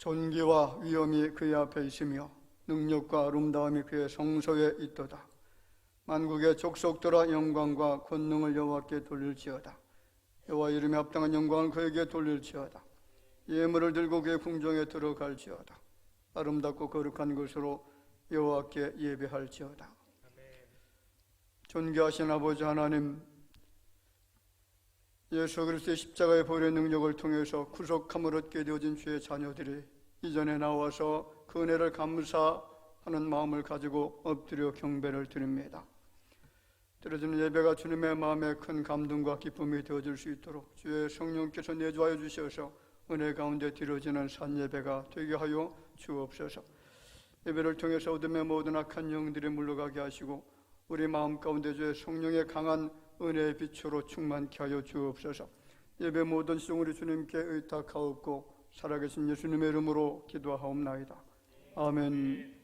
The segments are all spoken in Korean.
존귀와 위엄이 그의 앞에 있으며 능력과 아름다움이 그의 성소에 있도다. 만국의 족속들아 영광과 권능을 여호와께 돌릴지어다. 여호와 이름에 합당한 영광을 그에게 돌릴지어다. 예물을 들고 그의 궁정에 들어갈지어다. 아름답고 거룩한 것으로 여호와께 예배할지어다. 존귀하신 아버지 하나님, 예수 그리스도의 십자가의 보혈의 능력을 통해서 구속함을 얻게 되어진 주의 자녀들이 이전에 나와서 그 은혜를 감사하는 마음을 가지고 엎드려 경배를 드립니다. 드려지는 예배가 주님의 마음에 큰 감동과 기쁨이 되어질 수 있도록 주의 성령께서 내주하여 주셔서 은혜 가운데 드려지는 산예배가 되게 하여 주옵소서. 예배를 통해서 어둠의 모든 악한 영들이 물러가게 하시고 우리 마음 가운데 주의 성령의 강한 은혜의 빛으로 충만케 하여 주옵소서. 예배 모든 시종 우리 주님께 의탁하옵고 살아계신 예수님의 이름으로 기도하옵나이다. 아멘.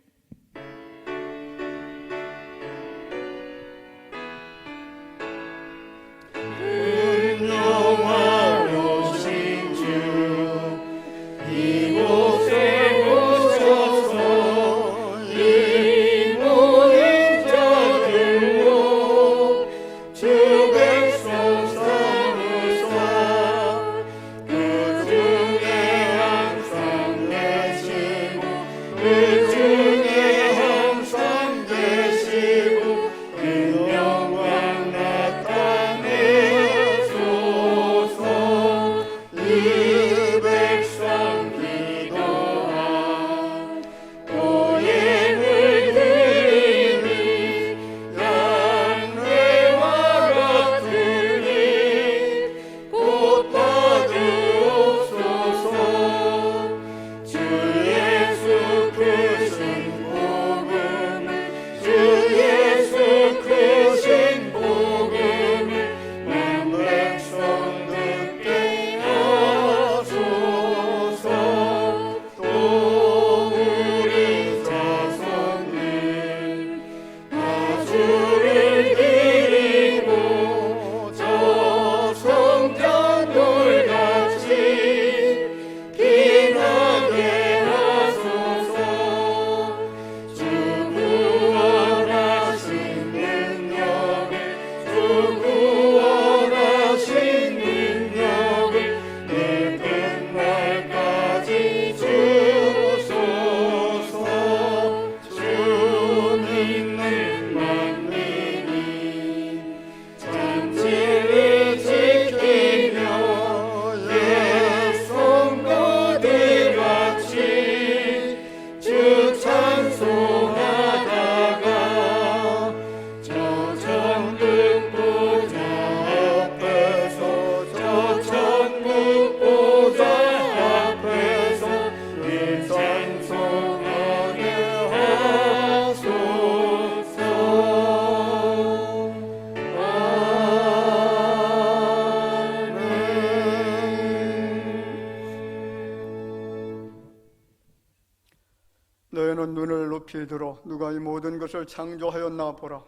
너희는 눈을 높이 들어 누가 이 모든 것을 창조하였나 보라.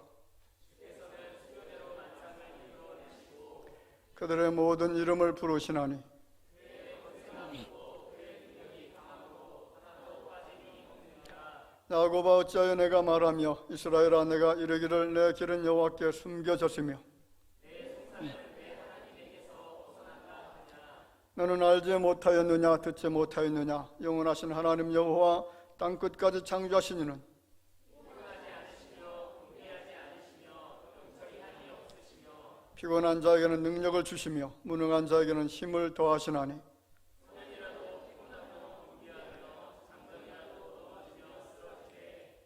그들의 모든 이름을 부르시나니 야곱아 어찌하여 내가 말하며 이스라엘아 내가 이르기를 내 길은 여호와께 숨겨졌으며 너는 알지 못하였느냐 듣지 못하였느냐 영원하신 하나님 여호와 땅끝까지 창조하신 이는 피곤한 자에게는 능력을 주시며 무능한 자에게는 힘을 더하시나니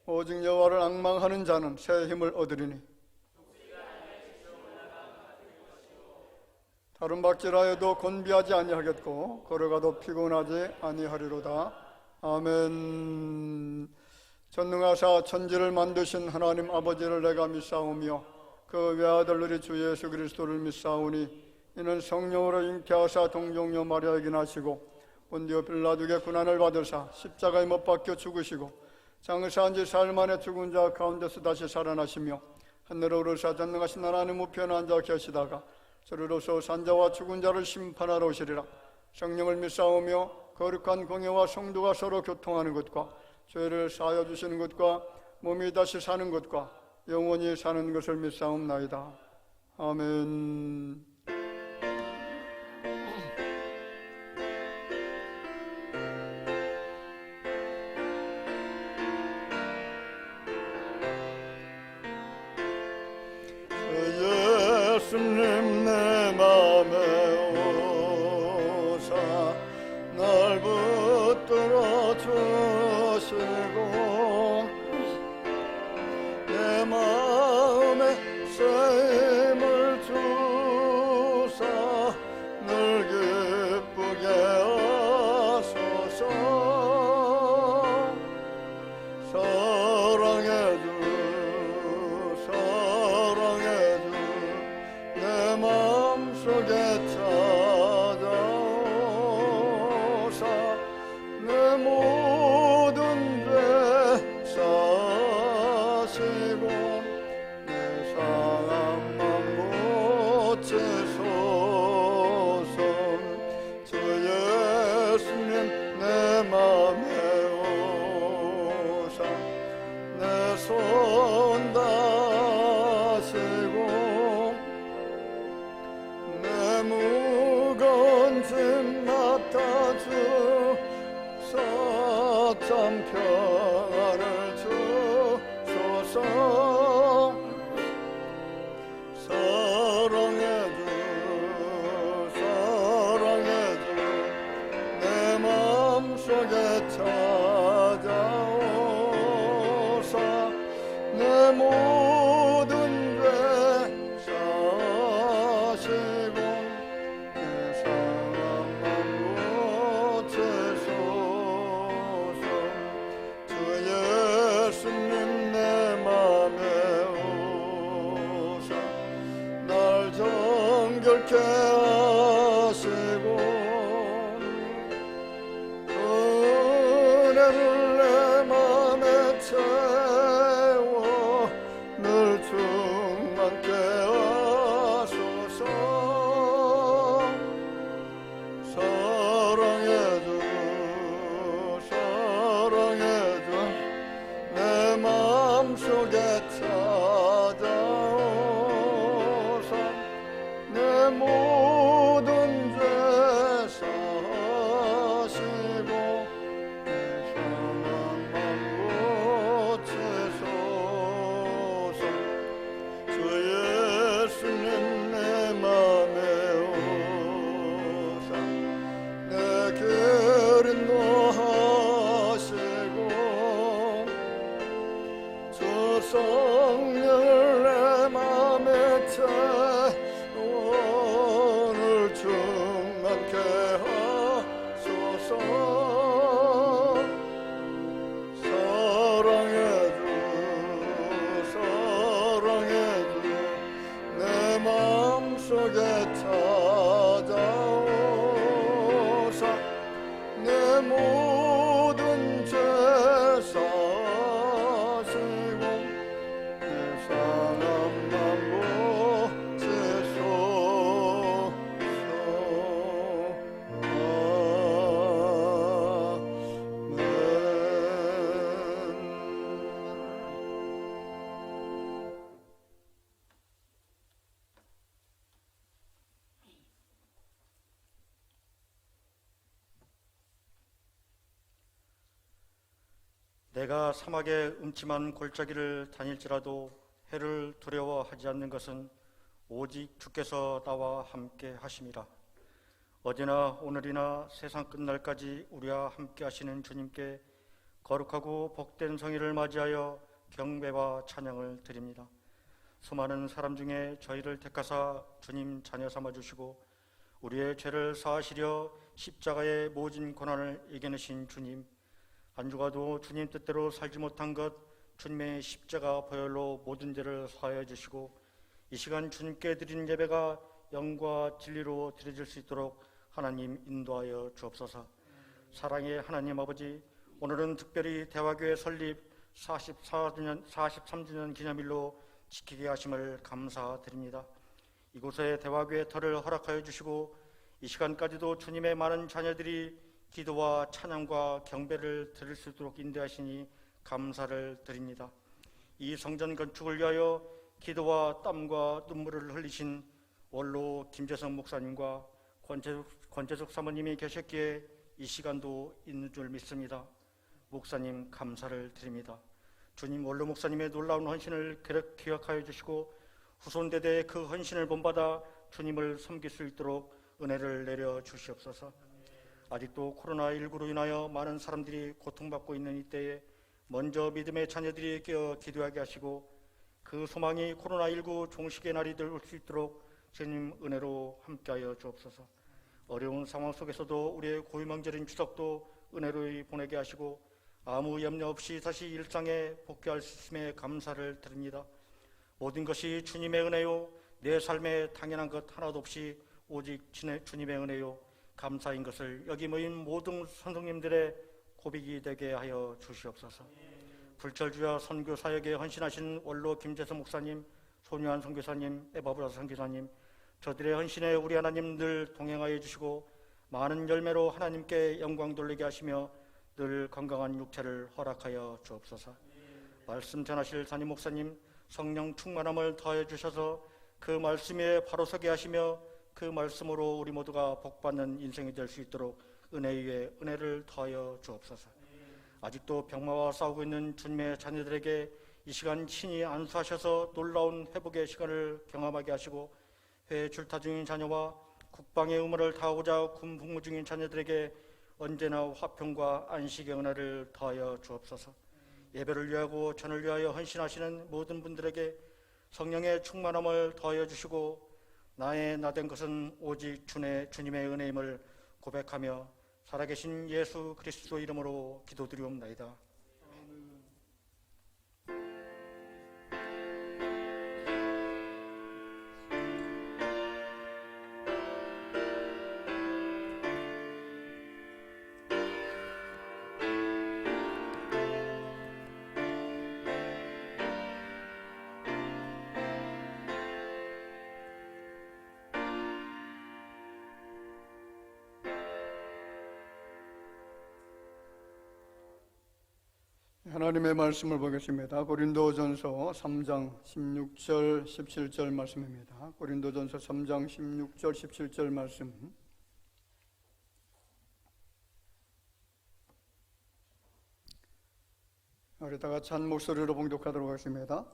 오직 여호와를 앙망하는 자는 새 힘을 얻으리니 다른 박질하여도 곤비하지 아니하겠고 걸어가도 피곤하지 아니하리로다. 아멘. 전능하사 천지를 만드신 하나님 아버지를 내가 믿사오며 그 외아들 우리 주 예수 그리스도를 믿사오니 이는 성령으로 잉태하사 동정녀 마리아에게 나시고 본디오 빌라도에게 고난을 받으사 십자가에 못 박혀 죽으시고 장사한 지 사흘 만에 죽은 자 가운데서 다시 살아나시며 하늘에 오르사 전능하신 하나님 우편에 앉아 계시다가 저리로서 산자와 죽은 자를 심판하러 오시리라. 성령을 믿사오며 거룩한 공예와 성도가 서로 교통하는 것과 죄를 사하여 주시는 것과 몸이 다시 사는 것과 영원히 사는 것을 믿사옵나이다. 아멘. 예수님 내 맘에 오사 날 붙들어 주시고 내 마음에 쓰임을 주사 늘 기쁘게 하소서. 사랑해 주 내 마음속에 찾아오사 내 모든 죄 사시고 내 상함만 고치소서. 주 예수님 내 맘에 오사 내 손 다시고 내 무거운 짐 맡아주소서. 참 평안을 주소서. 사랑해 주 내 마음속에 찾아오사 내 모든 죄 사시고 내 상함만 고치소서. 주 예수님 내 맘에 오사 날 정결케 하시고 은혜를 내 맘에 채워 늘 충만케 하소서. 사랑해 주 내 마음속에 찾아오사 내 모든 죄 사시고 내 상함만 고치소서. 주 예수님 내 맘에 오사 내 길을 인도하시고 주 성령을 내 맘에 채워 늘 충만케 하소서. 사랑해 주 내 마음속에 찾아오사 내 모든 죄 사시고 내 상함만 고치소서. 내가 사막의 음침한 골짜기를 다닐지라도 해를 두려워하지 않는 것은 오직 주께서 나와 함께 하심이라. 어제나 오늘이나 세상 끝날까지 우리와 함께 하시는 주님께 거룩하고 복된 성일을 맞이하여 경배와 찬양을 드립니다. 수많은 사람 중에 저희를 택하사 주님 자녀 삼아주시고 우리의 죄를 사하시려 십자가의 모진 고난을 이겨내신 주님, 한 주가도 주님 뜻대로 살지 못한 것 주님의 십자가 보혈로 모든 죄를 사하여 주시고 이 시간 주님께 드리는 예배가 영과 진리로 드려질 수 있도록 하나님 인도하여 주옵소서. 사랑의 하나님 아버지, 오늘은 특별히 대화교회 설립 43주년 기념일로 지키게 하심을 감사드립니다. 이곳에 대화교회 터를 허락하여 주시고 이 시간까지도 주님의 많은 자녀들이 기도와 찬양과 경배를 드릴 수 있도록 인도하시니 감사를 드립니다. 이 성전 건축을 위하여 기도와 땀과 눈물을 흘리신 원로 김재성 목사님과 권재숙 사모님이 계셨기에 이 시간도 있는 줄 믿습니다. 목사님 감사를 드립니다. 주님, 원로 목사님의 놀라운 헌신을 기억하여 주시고 후손대대의 그 헌신을 본받아 주님을 섬길 수 있도록 은혜를 내려 주시옵소서. 아직도 코로나19로 인하여 많은 사람들이 고통받고 있는 이때에 먼저 믿음의 자녀들이 깨어 기도하게 하시고 그 소망이 코로나19 종식의 날이 될 수 있도록 주님 은혜로 함께하여 주옵소서. 어려운 상황 속에서도 우리의 고유명절인 추석도 은혜로 보내게 하시고 아무 염려 없이 다시 일상에 복귀할 수 있음에 감사를 드립니다. 모든 것이 주님의 은혜요, 내 삶에 당연한 것 하나도 없이 오직 주님의 은혜요 감사인 것을 여기 모인 모든 선생님들의 고백이 되게 하여 주시옵소서. 불철주야 선교 사역에 헌신하신 원로 김재성 목사님, 손유한 선교사님, 에바브라 선교사님, 저들의 헌신에 우리 하나님 늘 동행하여 주시고 많은 열매로 하나님께 영광 돌리게 하시며 늘 건강한 육체를 허락하여 주옵소서. 말씀 전하실 담임 목사님 성령 충만함을 더해 주셔서 그 말씀에 바로 서게 하시며 그 말씀으로 우리 모두가 복받는 인생이 될 수 있도록 은혜 위에 은혜를 더하여 주옵소서. 아직도 병마와 싸우고 있는 주님의 자녀들에게 이 시간 친히 안수하셔서 놀라운 회복의 시간을 경험하게 하시고 해외 출타 중인 자녀와 국방의 의무를 다하고자 군 복무 중인 자녀들에게 언제나 화평과 안식의 은혜를 더하여 주옵소서. 예배를 위하고 전을 위하여 헌신하시는 모든 분들에게 성령의 충만함을 더하여 주시고 나의 나된 것은 오직 주님의 은혜임을 고백하며 살아계신 예수 그리스도 이름으로 기도드리옵나이다. 하나님의 말씀을 보겠습니다. 고린도전서 3장 16절 17절 말씀입니다. 고린도전서 3장 16절 17절 말씀. 우리 다 같이 한 목소리로 봉독하도록 하겠습니다.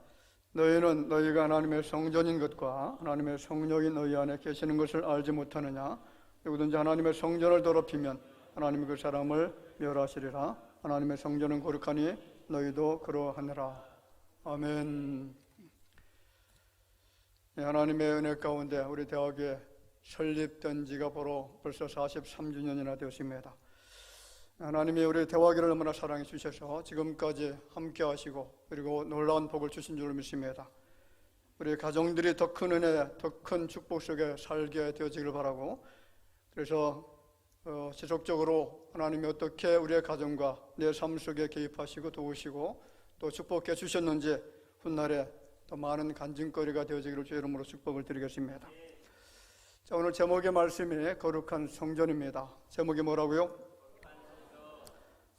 너희는 너희가 하나님의 성전인 것과 하나님의 성령이 너희 안에 계시는 것을 알지 못하느냐? 누구든지 하나님의 성전을 더럽히면 하나님이 그 사람을 멸하시리라. 하나님의 성전은 거룩하니 너희도 그러하느라. 아멘. 하나님의 은혜 가운데 우리 대학에 설립된 지가 벌써 43주년이나 되었습니다. 하나님이 우리 대화기를 너무나 사랑해 주셔서 지금까지 함께 하시고 그리고 놀라운 복을 주신 줄 믿습니다. 우리 가정들이 더 큰 은혜, 더 큰 축복 속에 살게 되어지길 바라고, 그래서 지속적으로 하나님이 어떻게 우리의 가정과 내 삶 속에 개입하시고 도우시고 또 축복해 주셨는지 훗날에 더 많은 간증거리가 되어지기를 주의 이름으로 축복을 드리겠습니다. 자, 오늘 제목의 말씀이 거룩한 성전입니다. 제목이 뭐라고요?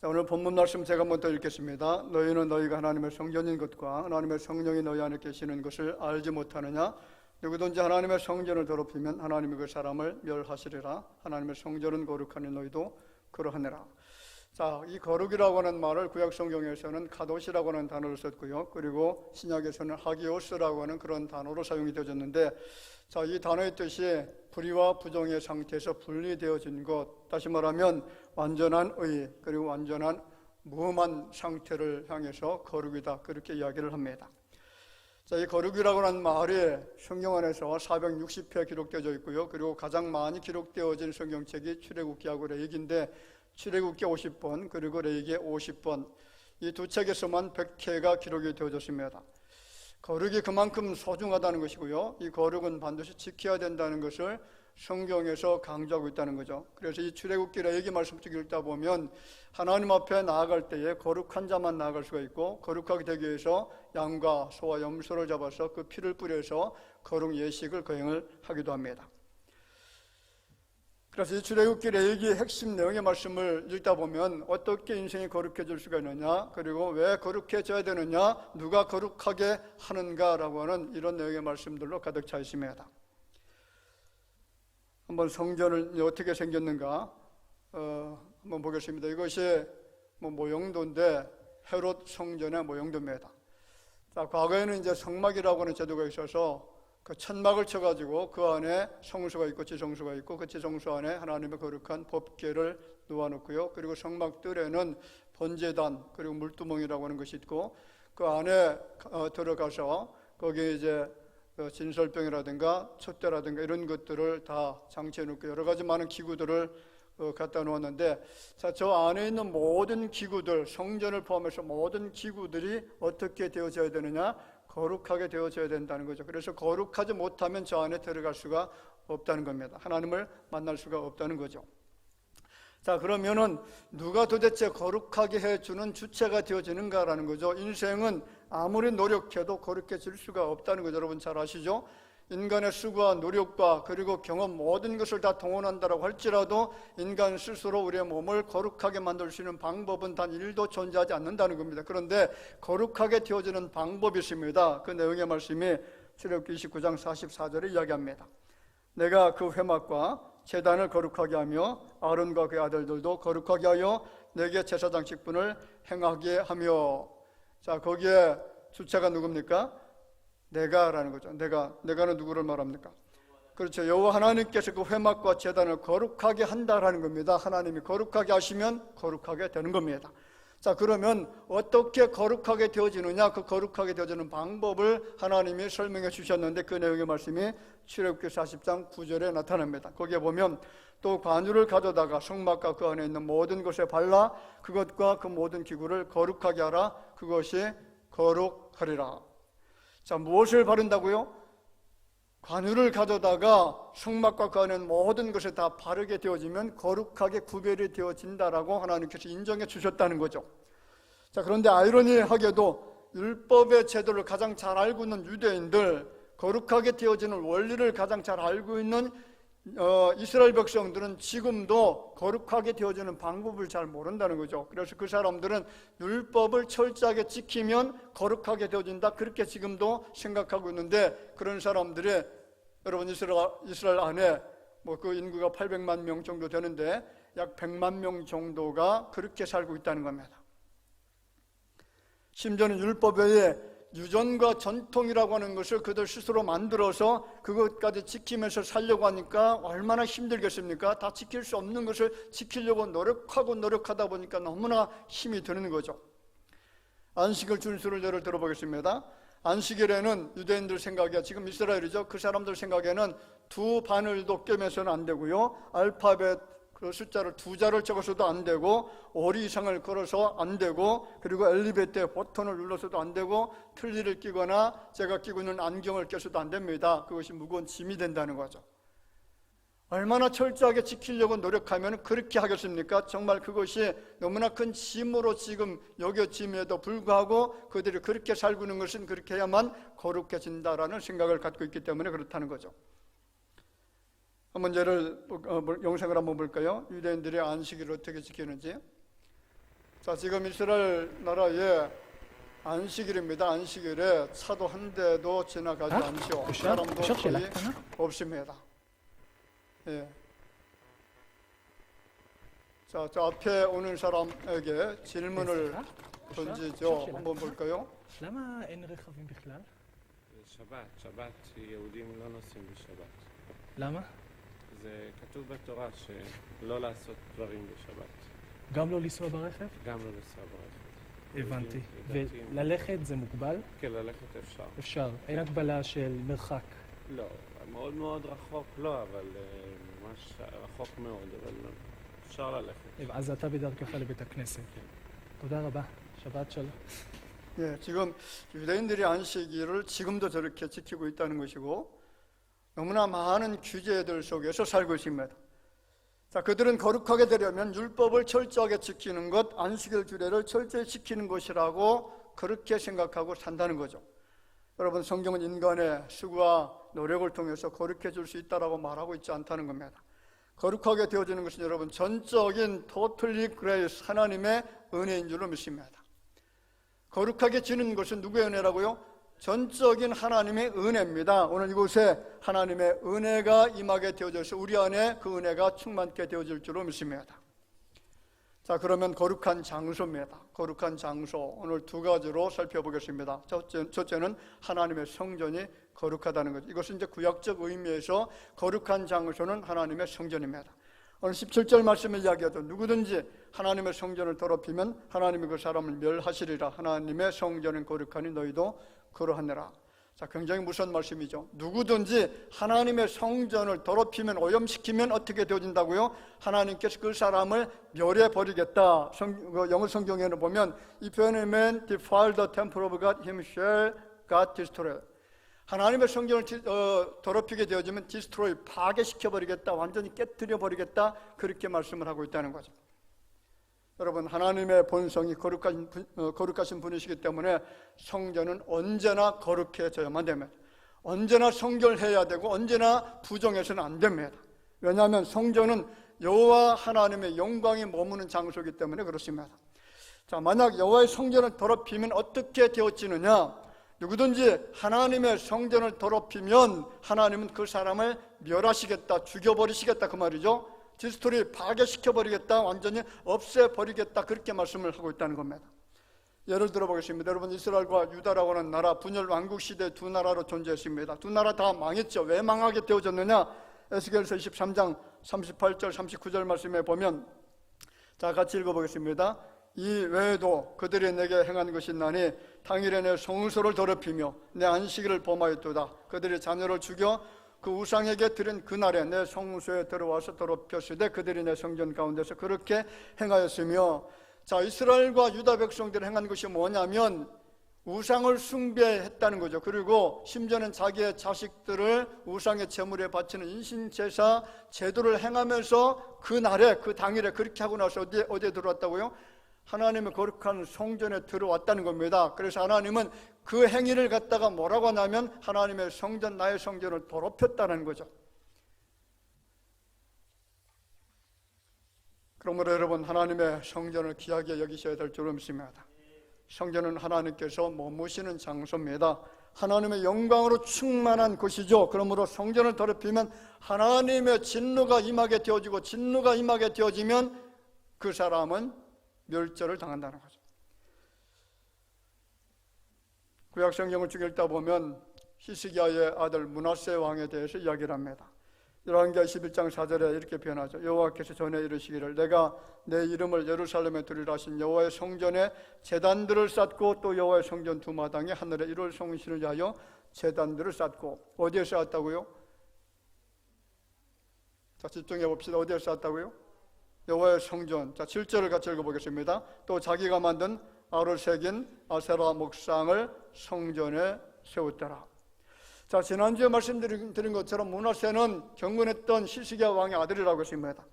자, 오늘 본문 말씀 제가 한번 더 읽겠습니다. 너희는 너희가 하나님의 성전인 것과 하나님의 성령이 너희 안에 계시는 것을 알지 못하느냐? 누구든지 하나님의 성전을 더럽히면 하나님이 그 사람을 멸하시리라. 하나님의 성전은 거룩하니 너희도 그러하느라. 자, 이 거룩이라고 하는 말을 구약 성경에서는 카도시라고 하는 단어를 썼고요. 그리고 신약에서는 하기오스라고 하는 그런 단어로 사용이 되어졌는데, 자, 이 단어의 뜻이 불의와 부정의 상태에서 분리되어진 것, 다시 말하면 완전한 의, 그리고 완전한 무험한 상태를 향해서 거룩이다, 그렇게 이야기를 합니다. 자, 이 거룩이라고 하는 말이 성경 안에서 460회 기록되어 있고요. 그리고 가장 많이 기록되어진 성경책이 출애굽기하고 레위기인데 출애굽기 50번, 그리고 레위기 50번, 이 두 책에서만 100회가 기록이 되어졌습니다. 거룩이 그만큼 소중하다는 것이고요. 이 거룩은 반드시 지켜야 된다는 것을 성경에서 강조하고 있다는 거죠. 그래서 이 출애굽기 레위기 말씀 쭉 읽다 보면 하나님 앞에 나아갈 때에 거룩한 자만 나아갈 수가 있고, 거룩하게 되기 위해서 양과 소와 염소를 잡아서 그 피를 뿌려서 거룩 예식을 거행을 하기도 합니다. 그래서 이 출애굽기 레위기의 핵심 내용의 말씀을 읽다 보면 어떻게 인생이 거룩해질 수가 있느냐, 그리고 왜 거룩해져야 되느냐, 누가 거룩하게 하는가라고 하는 이런 내용의 말씀들로 가득 차 있습니다. 한번 성전을 어떻게 생겼는가 한번 보겠습니다. 이것이 모형도인데 헤롯 성전의 모형도입니다. 자, 과거에는 이제 성막이라고 하는 제도가 있어서 그 천막을 쳐가지고 그 안에 성수가 있고 지성수가 있고 그 지성수 안에 하나님의 거룩한 법궤를 놓아놓고요. 그리고 성막 뜰에는 번제단 그리고 물두멍이라고 하는 것이 있고 그 안에 들어가서 거기에 이제 진설병이라든가 촛대라든가 이런 것들을 다 장치해 놓고 여러 가지 많은 기구들을 갖다 놓았는데, 자, 저 안에 있는 모든 기구들, 성전을 포함해서 모든 기구들이 어떻게 되어져야 되느냐? 거룩하게 되어져야 된다는 거죠. 그래서 거룩하지 못하면 저 안에 들어갈 수가 없다는 겁니다. 하나님을 만날 수가 없다는 거죠. 자, 그러면은 누가 도대체 거룩하게 해주는 주체가 되어지는가라는 거죠. 인생은 아무리 노력해도 거룩해질 수가 없다는 거죠. 여러분 잘 아시죠? 인간의 수고와 노력과 그리고 경험 모든 것을 다 동원한다고 할지라도 인간 스스로 우리의 몸을 거룩하게 만들 수 있는 방법은 단 1도 존재하지 않는다는 겁니다. 그런데 거룩하게 되어지는 방법이 있습니다. 그 내용의 말씀이 출애굽기 29장 44절에 이야기합니다. 내가 그 회막과 제단을 거룩하게 하며 아론과 그의 아들들도 거룩하게 하여 내게 제사장 직분을 행하게 하며. 자, 거기에 주체가 누굽니까? 내가라는 거죠. 내가는 누구를 말합니까? 그렇죠. 여호와 하나님께서 그 회막과 제단을 거룩하게 한다라는 겁니다. 하나님이 거룩하게 하시면 거룩하게 되는 겁니다. 자, 그러면 어떻게 거룩하게 되어지느냐? 그 거룩하게 되어지는 방법을 하나님이 설명해 주셨는데 그 내용의 말씀이 출애굽기 40장 9절에 나타납니다. 거기에 보면 또 관유를 가져다가 성막과 그 안에 있는 모든 것에 발라 그것과 그 모든 기구를 거룩하게 하라. 그것이 거룩하리라. 자, 무엇을 바른다고요? 관유를 가져다가 성막과 그 안에 모든 것이 다 바르게 되어지면 거룩하게 구별이 되어진다라고 하나님께서 인정해 주셨다는 거죠. 자, 그런데 아이러니하게도 율법의 제도를 가장 잘 알고 있는 유대인들, 거룩하게 되어지는 원리를 가장 잘 알고 있는 이스라엘 백성들은 지금도 거룩하게 되어지는 방법을 잘 모른다는 거죠. 그래서 그 사람들은 율법을 철저하게 지키면 거룩하게 되어진다, 그렇게 지금도 생각하고 있는데, 그런 사람들이 여러분 이스라엘 안에 그 인구가 800만 명 정도 되는데 약 100만 명 정도가 그렇게 살고 있다는 겁니다. 심지어는 율법 외에 유전과 전통이라고 하는 것을 그들 스스로 만들어서 그것까지 지키면서 살려고 하니까 얼마나 힘들겠습니까? 다 지킬 수 없는 것을 지키려고 노력하다 보니까 너무나 힘이 드는 거죠. 안식일 준수를 예를 들어보겠습니다. 안식일에는 유대인들 생각에, 지금 이스라엘이죠, 그 사람들 생각에는 두 바늘도 꿰매서는 안 되고요, 알파벳 그 숫자를 2자를 적어서도 안 되고, 오리 이상을 걸어서 안 되고, 그리고 엘리베이터에 버튼을 눌러서도 안 되고, 틀니를 끼거나 제가 끼고 있는 안경을 껴서도 안 됩니다. 그것이 무거운 짐이 된다는 거죠. 얼마나 철저하게 지키려고 노력하면 그렇게 하겠습니까? 정말 그것이 너무나 큰 짐으로 지금 여겨짐에도 불구하고 그들이 그렇게 살고 있는 것은 그렇게 해야만 거룩해진다라는 생각을 갖고 있기 때문에 그렇다는 거죠. 한번 영상을 한번 볼까요? 유대인들이 안식일을 어떻게 지키는지. 자, 지금 이스라엘 나라에 안식일입니다. 안식일에 차도 한 대도 지나가지 않죠. 사람도 거의 없습니다. 예. 자, 저 앞에 오는 사람에게 질문을 던지죠. 한번 볼까요? למה אין רכבים בכלל? שבת, יהודים לא נוסעים בשבת. למה? זה כתוב בתורה שלא לעשות דברים בשבת. גם לא לנסוע ברכב? גם לא לנסוע ברכב. הבנתי. וללכת זה מוגבל? כן, ללכת אפשר. אפשר. אין הגבלה של מרחק. לא, מאוד מאוד רחוק לא, אבל ממש רחוק מאוד, אבל אפשר ללכת. אז אתה בדרכך לבית הכנסת. תודה רבה. שבת שלום. 예, 지금 유대인들이 안식일을 지금도 저렇게 지키고 있다는 것이고, 너무나 많은 규제들 속에서 살고 있습니다. 자, 그들은 거룩하게 되려면 율법을 철저하게 지키는 것, 안식일 규례를 철저히 지키는 것이라고 그렇게 생각하고 산다는 거죠. 여러분, 성경은 인간의 수고와 노력을 통해서 거룩해질 수 있다라고 말하고 있지 않다는 겁니다. 거룩하게 되어지는 것은 여러분 전적인 totally grace, 하나님의 은혜인 줄로 믿습니다. 거룩하게 지는 것은 누구의 은혜라고요? 전적인 하나님의 은혜입니다. 오늘 이곳에 하나님의 은혜가 임하게 되어져서 우리 안에 그 은혜가 충만케 되어질 줄로 믿습니다. 자, 그러면 거룩한 장소입니다. 거룩한 장소, 오늘 두 가지로 살펴보겠습니다. 첫째는 하나님의 성전이 거룩하다는 거죠. 이것은 이제 구약적 의미에서 거룩한 장소는 하나님의 성전입니다. 오늘 17절 말씀을 이야기하죠. 누구든지 하나님의 성전을 더럽히면 하나님이 그 사람을 멸하시리라. 하나님의 성전은 거룩하니 너희도 그러하느라. 자, 굉장히 무서운 말씀이죠. 누구든지 하나님의 성전을 더럽히면, 오염시키면 어떻게 되어진다고요? 하나님께서 그 사람을 멸해버리겠다. 영어 성경에는 보면 이 표현을 man defile the temple of God, him shall God destroy. 하나님의 성전을 더럽히게 되어지면 destroy, 파괴시켜버리겠다, 완전히 깨뜨려버리겠다, 그렇게 말씀을 하고 있다는 거죠. 여러분, 하나님의 본성이 거룩하신 분이시기 때문에 성전은 언제나 거룩해져야만 됩니다. 언제나 성결해야 되고 언제나 부정해서는 안 됩니다. 왜냐하면 성전은 여호와 하나님의 영광이 머무는 장소이기 때문에 그렇습니다. 자, 만약 여호와의 성전을 더럽히면 어떻게 되어지느냐? 누구든지 하나님의 성전을 더럽히면 하나님은 그 사람을 멸하시겠다, 죽여버리시겠다, 그 말이죠. 디스토리 파괴시켜버리겠다, 완전히 없애버리겠다, 그렇게 말씀을 하고 있다는 겁니다. 예를 들어보겠습니다. 여러분, 이스라엘과 유다라고 하는 나라, 분열 왕국 시대 두 나라로 존재했습니다. 두 나라 다 망했죠. 왜 망하게 되어졌느냐? 에스겔서 23장 38절 39절 말씀에 보면, 자, 같이 읽어보겠습니다. 이 외에도 그들이 내게 행한 것이 있나니 당일에 내 성소를 더럽히며 내 안식일을 범하였도다. 그들이 자녀를 죽여 그 우상에게 드린 그날에 내 성소에 들어와서 더럽혔으되 그들이 내 성전 가운데서 그렇게 행하였으며. 자, 이스라엘과 유다 백성들이 행한 것이 뭐냐면 우상을 숭배했다는 거죠. 그리고 심지어는 자기의 자식들을 우상의 제물에 바치는 인신제사 제도를 행하면서 그날에, 그 당일에 그렇게 하고 나서 어디에 들어왔다고요? 하나님의 거룩한 성전에 들어왔다는 겁니다. 그래서 하나님은 그 행위를 갖다가 뭐라고 하냐면 하나님의 성전, 나의 성전을 더럽혔다는 거죠. 그러므로 여러분, 하나님의 성전을 귀하게 여기셔야 될 줄로 믿습니다. 성전은 하나님께서 머무시는 장소입니다. 하나님의 영광으로 충만한 곳이죠. 그러므로 성전을 더럽히면 하나님의 진노가 임하게 되어지고, 진노가 임하게 되어지면 그 사람은 멸절을 당한다는 거죠. 구약 성경을 쭉 읽다 보면 히스기야의 아들 므낫세 왕에 대해서 이야기를 합니다. 열왕기하 11장 4절에 이렇게 표현하죠. 여호와께서 전에 이르시기를 내가 내 이름을 예루살렘에 두리라 하신 여호와의 성전에 제단들을 쌓고 또 여호와의 성전 두 마당에 하늘에 1월 성신을 위하여 제단들을 쌓고. 어디에 쌓았다고요? 자, 집중해 봅시다. 어디에 쌓았다고요? 여호와의 성전. 자, 7절을 같이 읽어보겠습니다. 또 자기가 만든 아로 새긴 아세라 목상을 성전에 세웠더라. 자, 지난주에 말씀드린 것처럼 므낫세는 경건했던 히스기야 왕의 아들이라고 했습니다.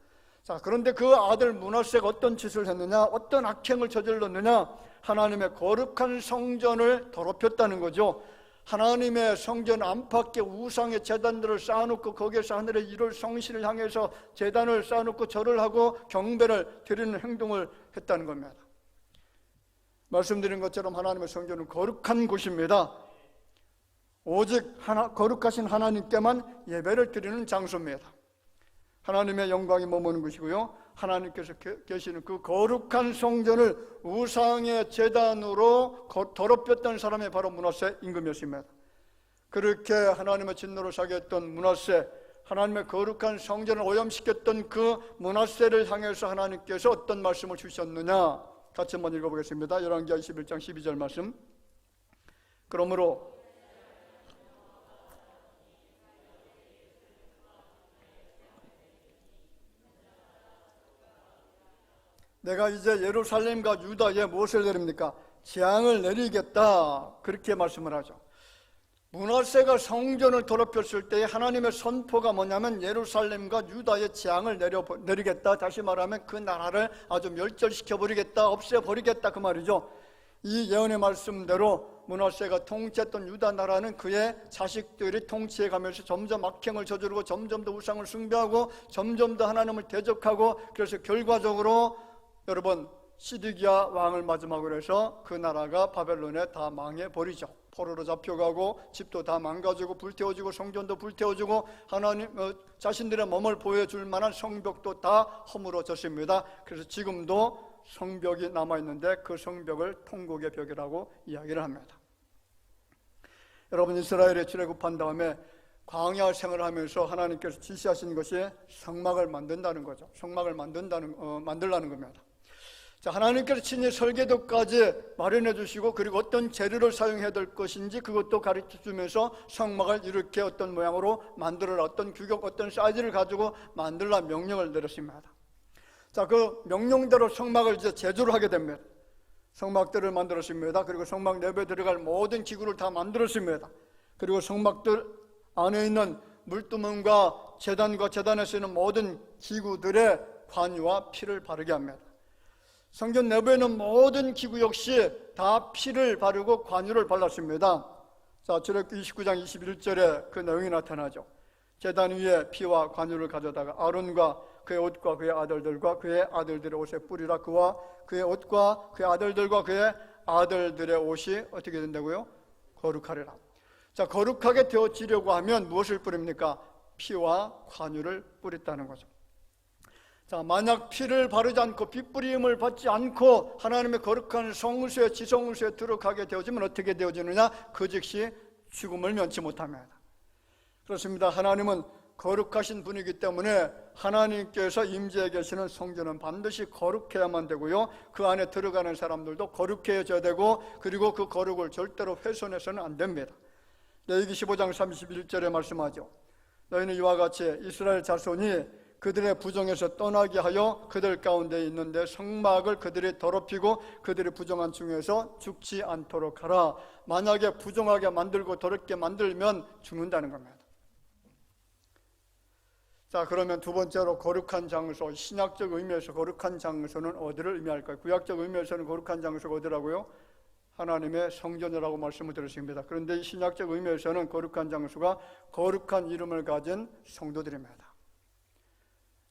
자, 그런데 그 아들 므낫세가 어떤 짓을 했느냐, 어떤 악행을 저질렀느냐? 하나님의 거룩한 성전을 더럽혔다는 거죠. 하나님의 성전 안팎에 우상의 제단들을 쌓아놓고 거기에서 하늘의 1월 성신을 향해서 제단을 쌓아놓고 절을 하고 경배를 드리는 행동을 했다는 겁니다. 말씀드린 것처럼 하나님의 성전은 거룩한 곳입니다. 오직 거룩하신 하나님께만 예배를 드리는 장소입니다. 하나님의 영광이 머무는 곳이고요, 하나님께서 계시는 그 거룩한 성전을 우상의 제단으로 더럽혔던 사람이 바로 므낫세 임금이었습니다. 그렇게 하나님의 진노를 사게 했던 므낫세, 하나님의 거룩한 성전을 오염시켰던 그 므낫세를 향해서 하나님께서 어떤 말씀을 주셨느냐, 같이 한번 읽어보겠습니다. 열왕기하 21장 12절 말씀. 그러므로 내가 이제 예루살렘과 유다에 무엇을 내립니까? 재앙을 내리겠다, 그렇게 말씀을 하죠. 므낫세가 성전을 더럽혔을 때 하나님의 선포가 뭐냐면 예루살렘과 유다에 재앙을 내리겠다, 다시 말하면 그 나라를 아주 멸절시켜버리겠다, 없애버리겠다, 그 말이죠. 이 예언의 말씀대로 므낫세가 통치했던 유다 나라는 그의 자식들이 통치해 가면서 점점 악행을 저지르고 점점 더 우상을 숭배하고 점점 더 하나님을 대적하고, 그래서 결과적으로 여러분 시드기야 왕을 마지막으로 해서 그 나라가 바벨론에 다 망해버리죠. 포로로 잡혀가고 집도 다 망가지고 불태워지고 성전도 불태워지고 하나님 자신들의 몸을 보여줄 만한 성벽도 다 허물어졌습니다. 그래서 지금도 성벽이 남아있는데 그 성벽을 통곡의 벽이라고 이야기를 합니다. 여러분, 이스라엘에 출애굽한 다음에 광야 생활을 하면서 하나님께서 지시하신 것이 성막을 만든다는 거죠. 성막을 만들라는 겁니다. 자, 하나님께서 친히 설계도까지 마련해 주시고, 그리고 어떤 재료를 사용해야 될 것인지 그것도 가르쳐 주면서 성막을 이렇게 어떤 모양으로 만들어라, 어떤 규격, 어떤 사이즈를 가지고 만들라 명령을 내렸습니다. 자, 그 명령대로 성막을 이제 제조를 하게 됩니다. 성막들을 만들었습니다. 그리고 성막 내부에 들어갈 모든 기구를 다 만들었습니다. 그리고 성막들 안에 있는 물두멍과 제단과 제단에 쓰이는 모든 기구들의 관유와 피를 바르게 합니다. 성전 내부에 있는 모든 기구 역시 다 피를 바르고 관유를 발랐습니다. 자, 출애굽기 29장 21절에 그 내용이 나타나죠. 제단 위에 피와 관유를 가져다가 아론과 그의 옷과 그의 아들들과 그의 아들들의 옷에 뿌리라. 그와 그의 옷과 그의 아들들과 그의 아들들의 옷이 어떻게 된다고요? 거룩하리라. 자, 거룩하게 되어지려고 하면 무엇을 뿌립니까? 피와 관유를 뿌렸다는 거죠. 자, 만약 피를 바르지 않고 핏뿌림을 받지 않고 하나님의 거룩한 성소에 지성소에 들어가게 되어지면 어떻게 되어지느냐? 그 즉시 죽음을 면치 못합니다. 그렇습니다. 하나님은 거룩하신 분이기 때문에 하나님께서 임재해 계시는 성전은 반드시 거룩해야만 되고요, 그 안에 들어가는 사람들도 거룩해져야 되고, 그리고 그 거룩을 절대로 훼손해서는 안 됩니다. 레위기 15장 31절에 말씀하죠. 너희는 이와 같이 이스라엘 자손이 그들의 부정에서 떠나게 하여 그들 가운데 있는데 성막을 그들이 더럽히고 그들의 부정한 중에서 죽지 않도록 하라. 만약에 부정하게 만들고 더럽게 만들면 죽는다는 겁니다. 자, 그러면 두 번째로 거룩한 장소, 신약적 의미에서 거룩한 장소는 어디를 의미할까요? 구약적 의미에서는 거룩한 장소가 어디라고요? 하나님의 성전이라고 말씀을 드렸습니다. 그런데 신약적 의미에서는 거룩한 장소가 거룩한 이름을 가진 성도들입니다.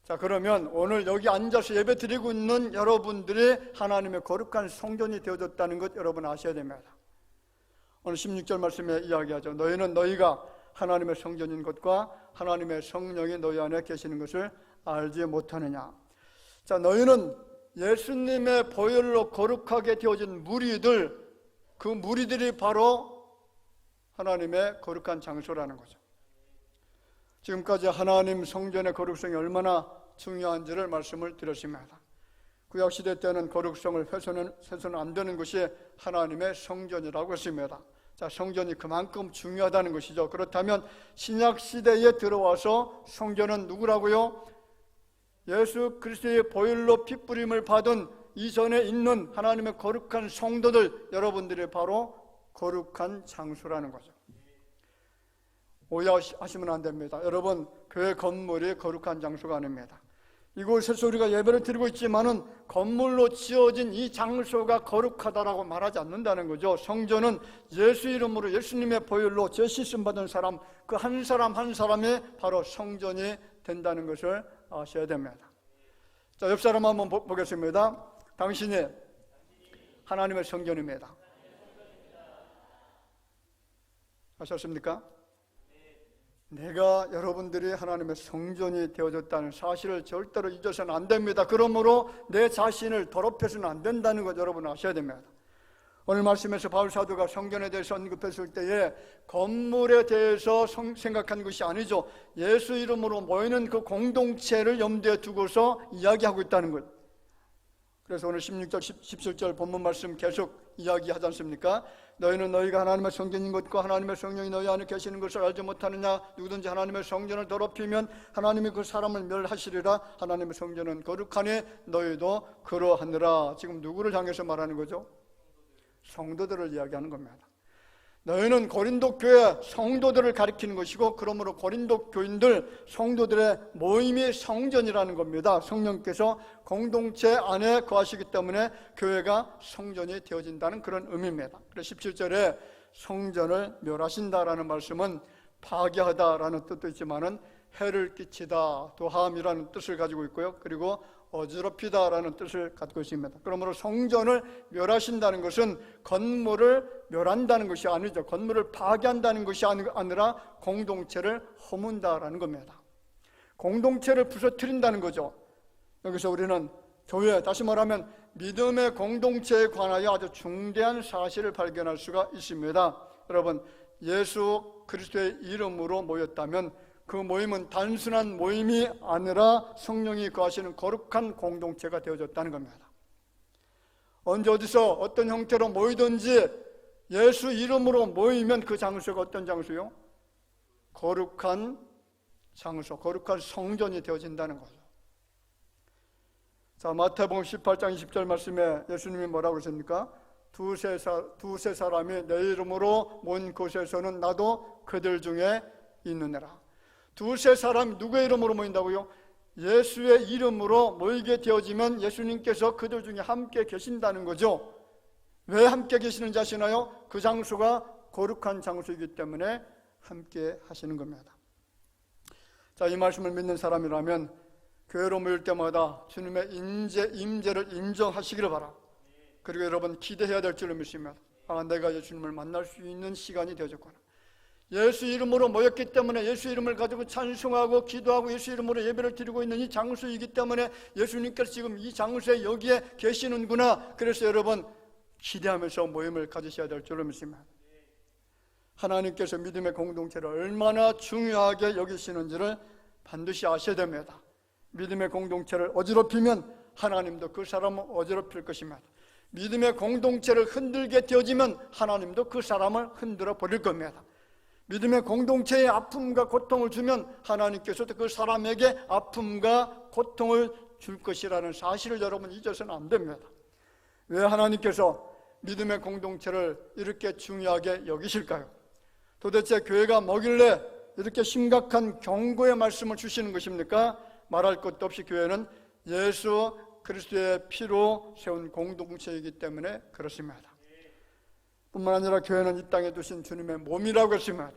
자, 그러면 오늘 여기 앉아서 예배 드리고 있는 여러분들이 하나님의 거룩한 성전이 되어졌다는 것 여러분 아셔야 됩니다. 오늘 16절 말씀에 이야기하죠. 너희는 너희가 하나님의 성전인 것과 하나님의 성령이 너희 안에 계시는 것을 알지 못하느냐. 자, 너희는 예수님의 보혈로 거룩하게 되어진 무리들, 그 무리들이 바로 하나님의 거룩한 장소라는 거죠. 지금까지 하나님 성전의 거룩성이 얼마나 중요한지를 말씀을 드렸습니다. 구약시대 때는 거룩성을 훼손은 안 되는 것이 하나님의 성전이라고 했습니다. 자, 성전이 그만큼 중요하다는 것이죠. 그렇다면 신약시대에 들어와서 성전은 누구라고요? 예수 그리스도의 보혈로 핏부림을 받은 이전에 있는 하나님의 거룩한 성도들, 여러분들이 바로 거룩한 장소라는 거죠. 오해하시면 안 됩니다. 여러분, 교회 건물이 거룩한 장소가 아닙니다. 이곳에서 우리가 예배를 드리고 있지만은 건물로 지어진 이 장소가 거룩하다라고 말하지 않는다는 거죠. 성전은 예수 이름으로 예수님의 보혈로 죄 씻음 받은 사람, 그 한 사람 한 사람이 바로 성전이 된다는 것을 아셔야 됩니다. 자, 옆 사람 한번 보겠습니다. 당신이 하나님의 성전입니다. 아셨습니까? 내가 여러분들이 하나님의 성전이 되어졌다는 사실을 절대로 잊어서는 안 됩니다. 그러므로 내 자신을 더럽혀서는 안 된다는 것 여러분 아셔야 됩니다. 오늘 말씀에서 바울 사도가 성전에 대해서 언급했을 때에 건물에 대해서 생각한 것이 아니죠. 예수 이름으로 모이는 그 공동체를 염두에 두고서 이야기하고 있다는 것. 그래서 오늘 16절, 17절 본문 말씀 계속 이야기하지 않습니까? 너희는 너희가 하나님의 성전인 것과 하나님의 성령이 너희 안에 계시는 것을 알지 못하느냐. 누구든지 하나님의 성전을 더럽히면 하나님이 그 사람을 멸하시리라. 하나님의 성전은 거룩하니 너희도 그러하느라. 지금 누구를 향해서 말하는 거죠? 성도들을 이야기하는 겁니다. 너희는 고린도 교회 성도들을 가리키는 것이고, 그러므로 고린도 교인들 성도들의 모임이 성전이라는 겁니다. 성령께서 공동체 안에 거하시기 때문에 교회가 성전이 되어진다는 그런 의미입니다. 그래서 17절에 성전을 멸하신다라는 말씀은 파괴하다라는 뜻도 있지만은 해를 끼치다, 도함이라는 뜻을 가지고 있고요. 그리고 어지럽히다라는 뜻을 갖고 있습니다. 그러므로 성전을 멸하신다는 것은 건물을 멸한다는 것이 아니죠. 건물을 파괴한다는 것이 아니라 공동체를 허문다라는 겁니다. 공동체를 부서뜨린다는 거죠. 여기서 우리는 교회, 다시 말하면 믿음의 공동체에 관하여 아주 중대한 사실을 발견할 수가 있습니다. 여러분, 예수 그리스도의 이름으로 모였다면 그 모임은 단순한 모임이 아니라 성령이 거하시는 거룩한 공동체가 되어졌다는 겁니다. 언제 어디서 어떤 형태로 모이든지 예수 이름으로 모이면 그 장소가 어떤 장소요? 거룩한 장소, 거룩한 성전이 되어진다는 거죠. 자, 마태복음 18장 20절 말씀에 예수님이 뭐라고 그러십니까? 두세 사람이 내 이름으로 모인 곳에서는 나도 그들 중에 있느니라. 두세 사람이 누구의 이름으로 모인다고요? 예수의 이름으로 모이게 되어지면 예수님께서 그들 중에 함께 계신다는 거죠. 왜 함께 계시는지 아시나요? 그 장소가 거룩한 장소이기 때문에 함께 하시는 겁니다. 자, 이 말씀을 믿는 사람이라면 교회로 모일 때마다 주님의 임재를 인정하시기를 바라. 그리고 여러분 기대해야 될 줄을 믿습니다. 내가 예수님을 만날 수 있는 시간이 되어졌구나. 예수 이름으로 모였기 때문에 예수 이름을 가지고 찬송하고 기도하고 예수 이름으로 예배를 드리고 있는 이 장소이기 때문에 예수님께서 지금 이 장소에 여기에 계시는구나. 그래서 여러분 기대하면서 모임을 가지셔야 될 줄을 믿습니다. 하나님께서 믿음의 공동체를 얼마나 중요하게 여기시는지를 반드시 아셔야 됩니다. 믿음의 공동체를 어지럽히면 하나님도 그 사람을 어지럽힐 것입니다. 믿음의 공동체를 흔들게 되어지면 하나님도 그 사람을 흔들어 버릴 겁니다. 믿음의 공동체에 아픔과 고통을 주면 하나님께서도 그 사람에게 아픔과 고통을 줄 것이라는 사실을 여러분 잊어서는 안 됩니다. 왜 하나님께서 믿음의 공동체를 이렇게 중요하게 여기실까요? 도대체 교회가 뭐길래 이렇게 심각한 경고의 말씀을 주시는 것입니까? 말할 것도 없이 교회는 예수 그리스도의 피로 세운 공동체이기 때문에 그렇습니다. 뿐만 아니라 교회는 이 땅에 두신 주님의 몸이라고 했습니다.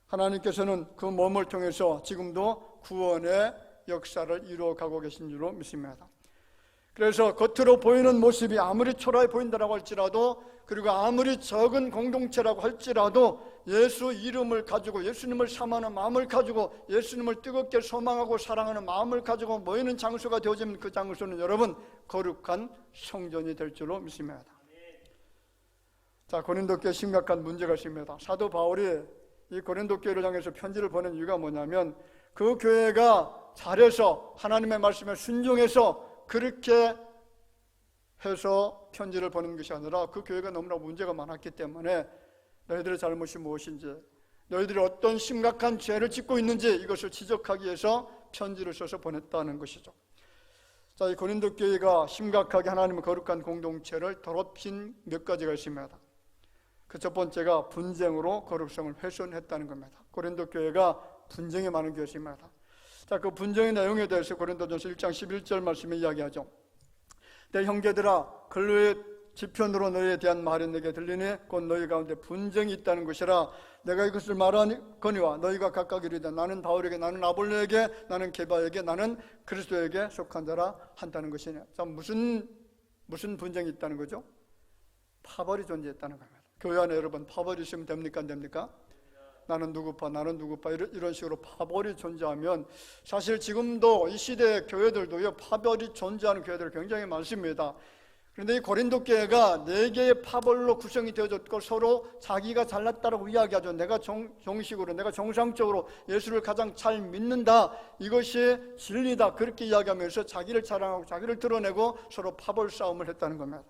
하나님께서는 그 몸을 통해서 지금도 구원의 역사를 이루어가고 계신 줄로 믿습니다. 그래서 겉으로 보이는 모습이 아무리 초라해 보인다고 할지라도, 그리고 아무리 적은 공동체라고 할지라도 예수 이름을 가지고 예수님을 사모하는 마음을 가지고 예수님을 뜨겁게 소망하고 사랑하는 마음을 가지고 모이는 장소가 되어지면 그 장소는 여러분 거룩한 성전이 될 줄로 믿습니다. 자, 고린도 교회에 심각한 문제가 있습니다. 사도 바울이 이 고린도 교회를 향해서 편지를 보낸 이유가 뭐냐면 그 교회가 잘해서 하나님의 말씀에 순종해서 그렇게 해서 편지를 보낸 것이 아니라 그 교회가 너무나 문제가 많았기 때문에 너희들의 잘못이 무엇인지, 너희들이 어떤 심각한 죄를 짓고 있는지 이것을 지적하기 위해서 편지를 써서 보냈다는 것이죠. 자, 이 고린도 교회가 심각하게 하나님의 거룩한 공동체를 더럽힌 몇 가지가 있습니다. 그 첫 번째가 분쟁으로 거룩성을 훼손했다는 겁니다. 고린도 교회가 분쟁이 많은 교회입니다. 자, 그 분쟁의 내용에 대해서 고린도전서 1장 11절 말씀에 이야기하죠. 내 형제들아, 근로의 지편으로 너희에 대한 말이 내게 들리니 곧 너희 가운데 분쟁이 있다는 것이라. 내가 이것을 말하거니와 너희가 각각 이르되 나는 바울에게, 나는 아볼로에게, 나는 게바에게, 나는 그리스도에게 속한 자라 한다는 것이냐. 자, 무슨 분쟁이 있다는 거죠? 파벌이 존재했다는 겁니다. 교회 안에 여러분 파벌이 있으면 됩니까, 안 됩니까? 나는 누구파, 나는 누구파, 이런 식으로 파벌이 존재하면, 사실 지금도 이 시대의 교회들도요 파벌이 존재하는 교회들 굉장히 많습니다. 그런데 이 고린도 교회가 4개의 파벌로 구성이 되어졌고 서로 자기가 잘났다라고 이야기하죠. 내가 정식으로, 내가 정상적으로 예수를 가장 잘 믿는다, 이것이 진리다, 그렇게 이야기하면서 자기를 자랑하고 자기를 드러내고 서로 파벌 싸움을 했다는 겁니다.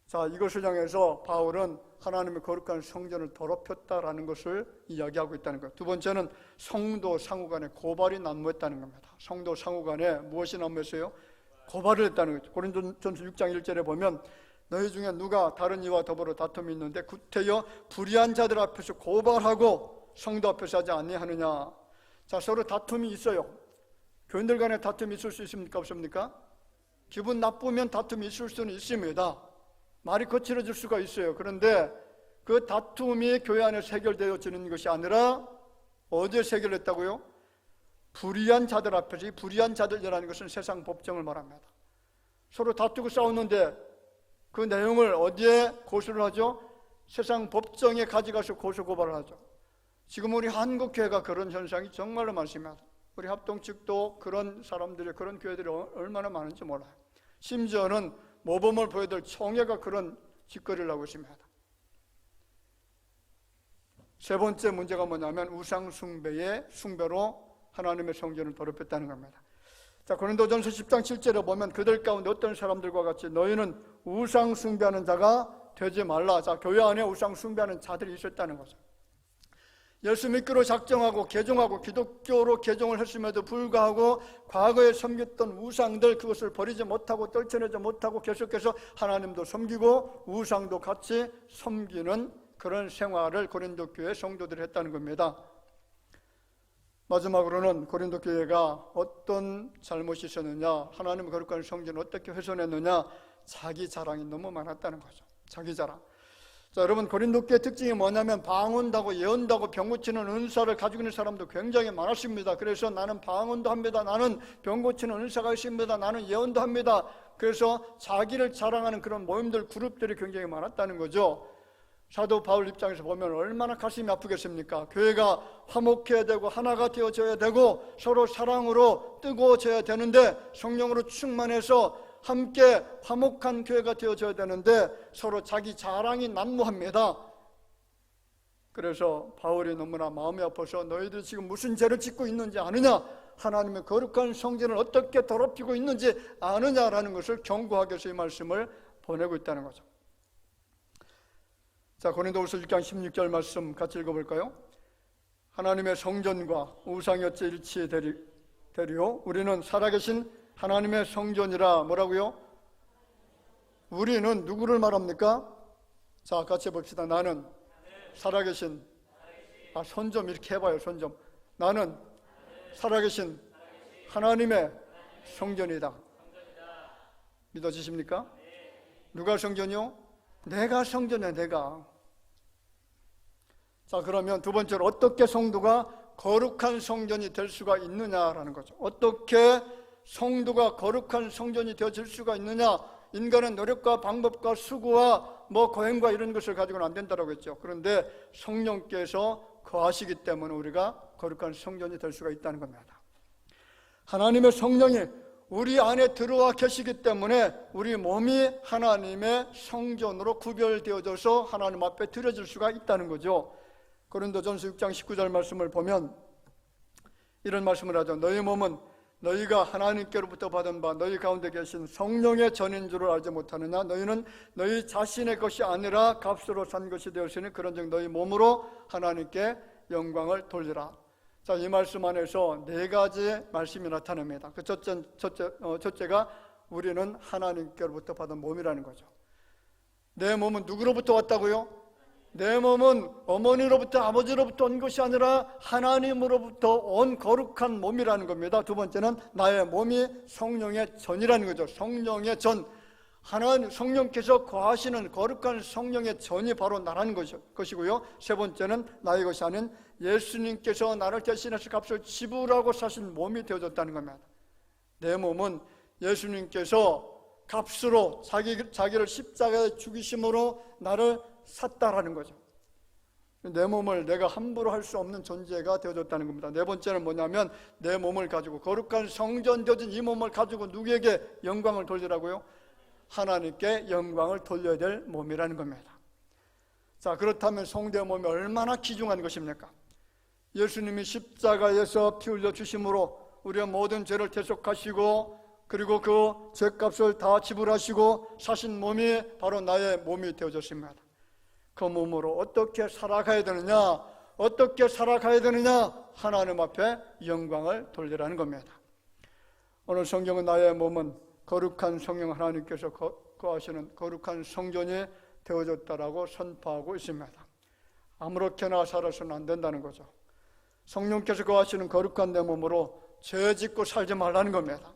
자, 이것을 향해서 바울은 하나님의 거룩한 성전을 더럽혔다라는 것을 이야기하고 있다는 것. 두 번째는 성도 상호 간에 고발이 난무했다는 겁니다. 성도 상호 간에 무엇이 난무했어요? 고발을 했다는 거죠. 고린도전서 6장 1절에 보면 너희 중에 누가 다른 이와 더불어 다툼이 있는데 구태여 불의한 자들 앞에서 고발하고 성도 앞에서 하지 아니하느냐. 자, 서로 다툼이 있어요. 교인들 간에 다툼이 있을 수 있습니까? 없습니까? 기분 나쁘면 다툼이 있을 수는 있습니다. 말이 거칠어질 수가 있어요. 그런데 그 다툼이 교회 안에서 해결되어지는 것이 아니라 어디에서 해결했다고요? 불의한 자들 앞에서. 이 불의한 자들이라는 것은 세상 법정을 말합니다. 서로 다투고 싸우는데 그 내용을 어디에 고소를 하죠? 세상 법정에 가져가서 고소 고발을 하죠. 지금 우리 한국교회가 그런 현상이 정말로 많습니다. 우리 합동 측도 그런 사람들이, 그런 교회들이 얼마나 많은지 몰라요. 심지어는 모범을 보여줄 총회가 그런 짓거리를 하고 있습니다. 세 번째 문제가 뭐냐면 우상 숭배로 하나님의 성전을 더럽혔다는 겁니다. 자, 고린도전서 10장 7절에 보면 그들 가운데 어떤 사람들과 같이 너희는 우상 숭배하는 자가 되지 말라. 자, 교회 안에 우상 숭배하는 자들이 있었다는 거죠. 예수 믿기로 작정하고 개종하고 기독교로 개종을 했음에도 불구하고 과거에 섬겼던 우상들, 그것을 버리지 못하고 떨쳐내지 못하고 계속해서 하나님도 섬기고 우상도 같이 섬기는 그런 생활을 고린도 교회 성도들이 했다는 겁니다. 마지막으로는 고린도 교회가 어떤 잘못이 있었느냐, 하나님의 거룩한 성전을 어떻게 훼손했느냐, 자기 자랑이 너무 많았다는 거죠. 자기 자랑. 자, 여러분, 고린도 교회 특징이 뭐냐면 방언다고 예언다고 병 고치는 은사를 가지고 있는 사람도 굉장히 많았습니다. 그래서 나는 방언도 합니다. 나는 병 고치는 은사가 있습니다. 나는 예언도 합니다. 그래서 자기를 자랑하는 그런 모임들, 그룹들이 굉장히 많았다는 거죠. 사도 바울 입장에서 보면 얼마나 가슴이 아프겠습니까? 교회가 화목해야 되고 하나가 되어져야 되고 서로 사랑으로 뜨거워져야 되는데, 성령으로 충만해서 함께 화목한 교회가 되어져야 되는데 서로 자기 자랑이 난무합니다. 그래서 바울이 너무나 마음이 아파서 너희들 지금 무슨 죄를 짓고 있는지 아느냐, 하나님의 거룩한 성전을 어떻게 더럽히고 있는지 아느냐라는 것을 경고하기 위해서 이 말씀을 보내고 있다는 거죠. 자, 고린도후서 6장 16절 말씀 같이 읽어볼까요? 하나님의 성전과 우상이 어찌 일치되리요? 우리는 살아계신 하나님의 성전이라. 뭐라고요? 우리는 누구를 말합니까? 자, 같이 해봅시다. 나는 살아계신, 손 좀 이렇게 해봐요. 손 좀. 나는 살아계신 하나님의 성전이다. 믿어지십니까? 누가 성전이요? 내가 성전이야, 내가. 자, 그러면 두 번째로 어떻게 성도가 거룩한 성전이 될 수가 있느냐라는 거죠. 어떻게 성도가 거룩한 성전이 되어질 수가 있느냐? 인간은 노력과 방법과 수고와 고행과 이런 것을 가지고는 안 된다고 했죠. 그런데 성령께서 거하시기 때문에 우리가 거룩한 성전이 될 수가 있다는 겁니다. 하나님의 성령이 우리 안에 들어와 계시기 때문에 우리 몸이 하나님의 성전으로 구별되어져서 하나님 앞에 드려질 수가 있다는 거죠. 고린도전서 6장 19절 말씀을 보면 이런 말씀을 하죠. 너희 몸은 너희가 하나님께로부터 받은 바 너희 가운데 계신 성령의 전인 줄을 알지 못하느냐? 너희는 너희 자신의 것이 아니라 값으로 산 것이 되었으니 그런즉 너희 몸으로 하나님께 영광을 돌리라. 자, 이 말씀 안에서 네 가지 말씀이 나타납니다. 그 첫째가 우리는 하나님께로부터 받은 몸이라는 거죠. 내 몸은 누구로부터 왔다고요? 내 몸은 어머니로부터, 아버지로부터 온 것이 아니라 하나님으로부터 온 거룩한 몸이라는 겁니다. 두 번째는 나의 몸이 성령의 전이라는 거죠. 성령의 전. 하나님 성령께서 거하시는 거룩한 성령의 전이 바로 나라는 것이고요. 세 번째는 나의 것이 아닌 예수님께서 나를 대신해서 값을 지불하고 사신 몸이 되어졌다는 겁니다. 내 몸은 예수님께서 값으로 자기를 십자가에 죽이심으로 나를 샀다라는 거죠. 내 몸을 내가 함부로 할 수 없는 존재가 되어졌다는 겁니다. 네 번째는 뭐냐면 내 몸을 가지고 거룩한 성전 되어진 이 몸을 가지고 누구에게 영광을 돌리라고요? 하나님께 영광을 돌려야 될 몸이라는 겁니다. 자, 그렇다면 성도의 몸이 얼마나 귀중한 것입니까? 예수님이 십자가에서 피 흘려 주심으로 우리의 모든 죄를 대속하시고 그리고 그 죄값을 다 지불하시고 사신 몸이 바로 나의 몸이 되어졌습니다. 그 몸으로 어떻게 살아가야 되느냐? 어떻게 살아가야 되느냐? 하나님 앞에 영광을 돌리라는 겁니다. 오늘 성경은 나의 몸은 거룩한 성령 하나님께서 거하시는 거룩한 성전이 되어졌다라고 선포하고 있습니다. 아무렇게나 살아서는 안 된다는 거죠. 성령께서 거하시는 거룩한 내 몸으로 죄 짓고 살지 말라는 겁니다.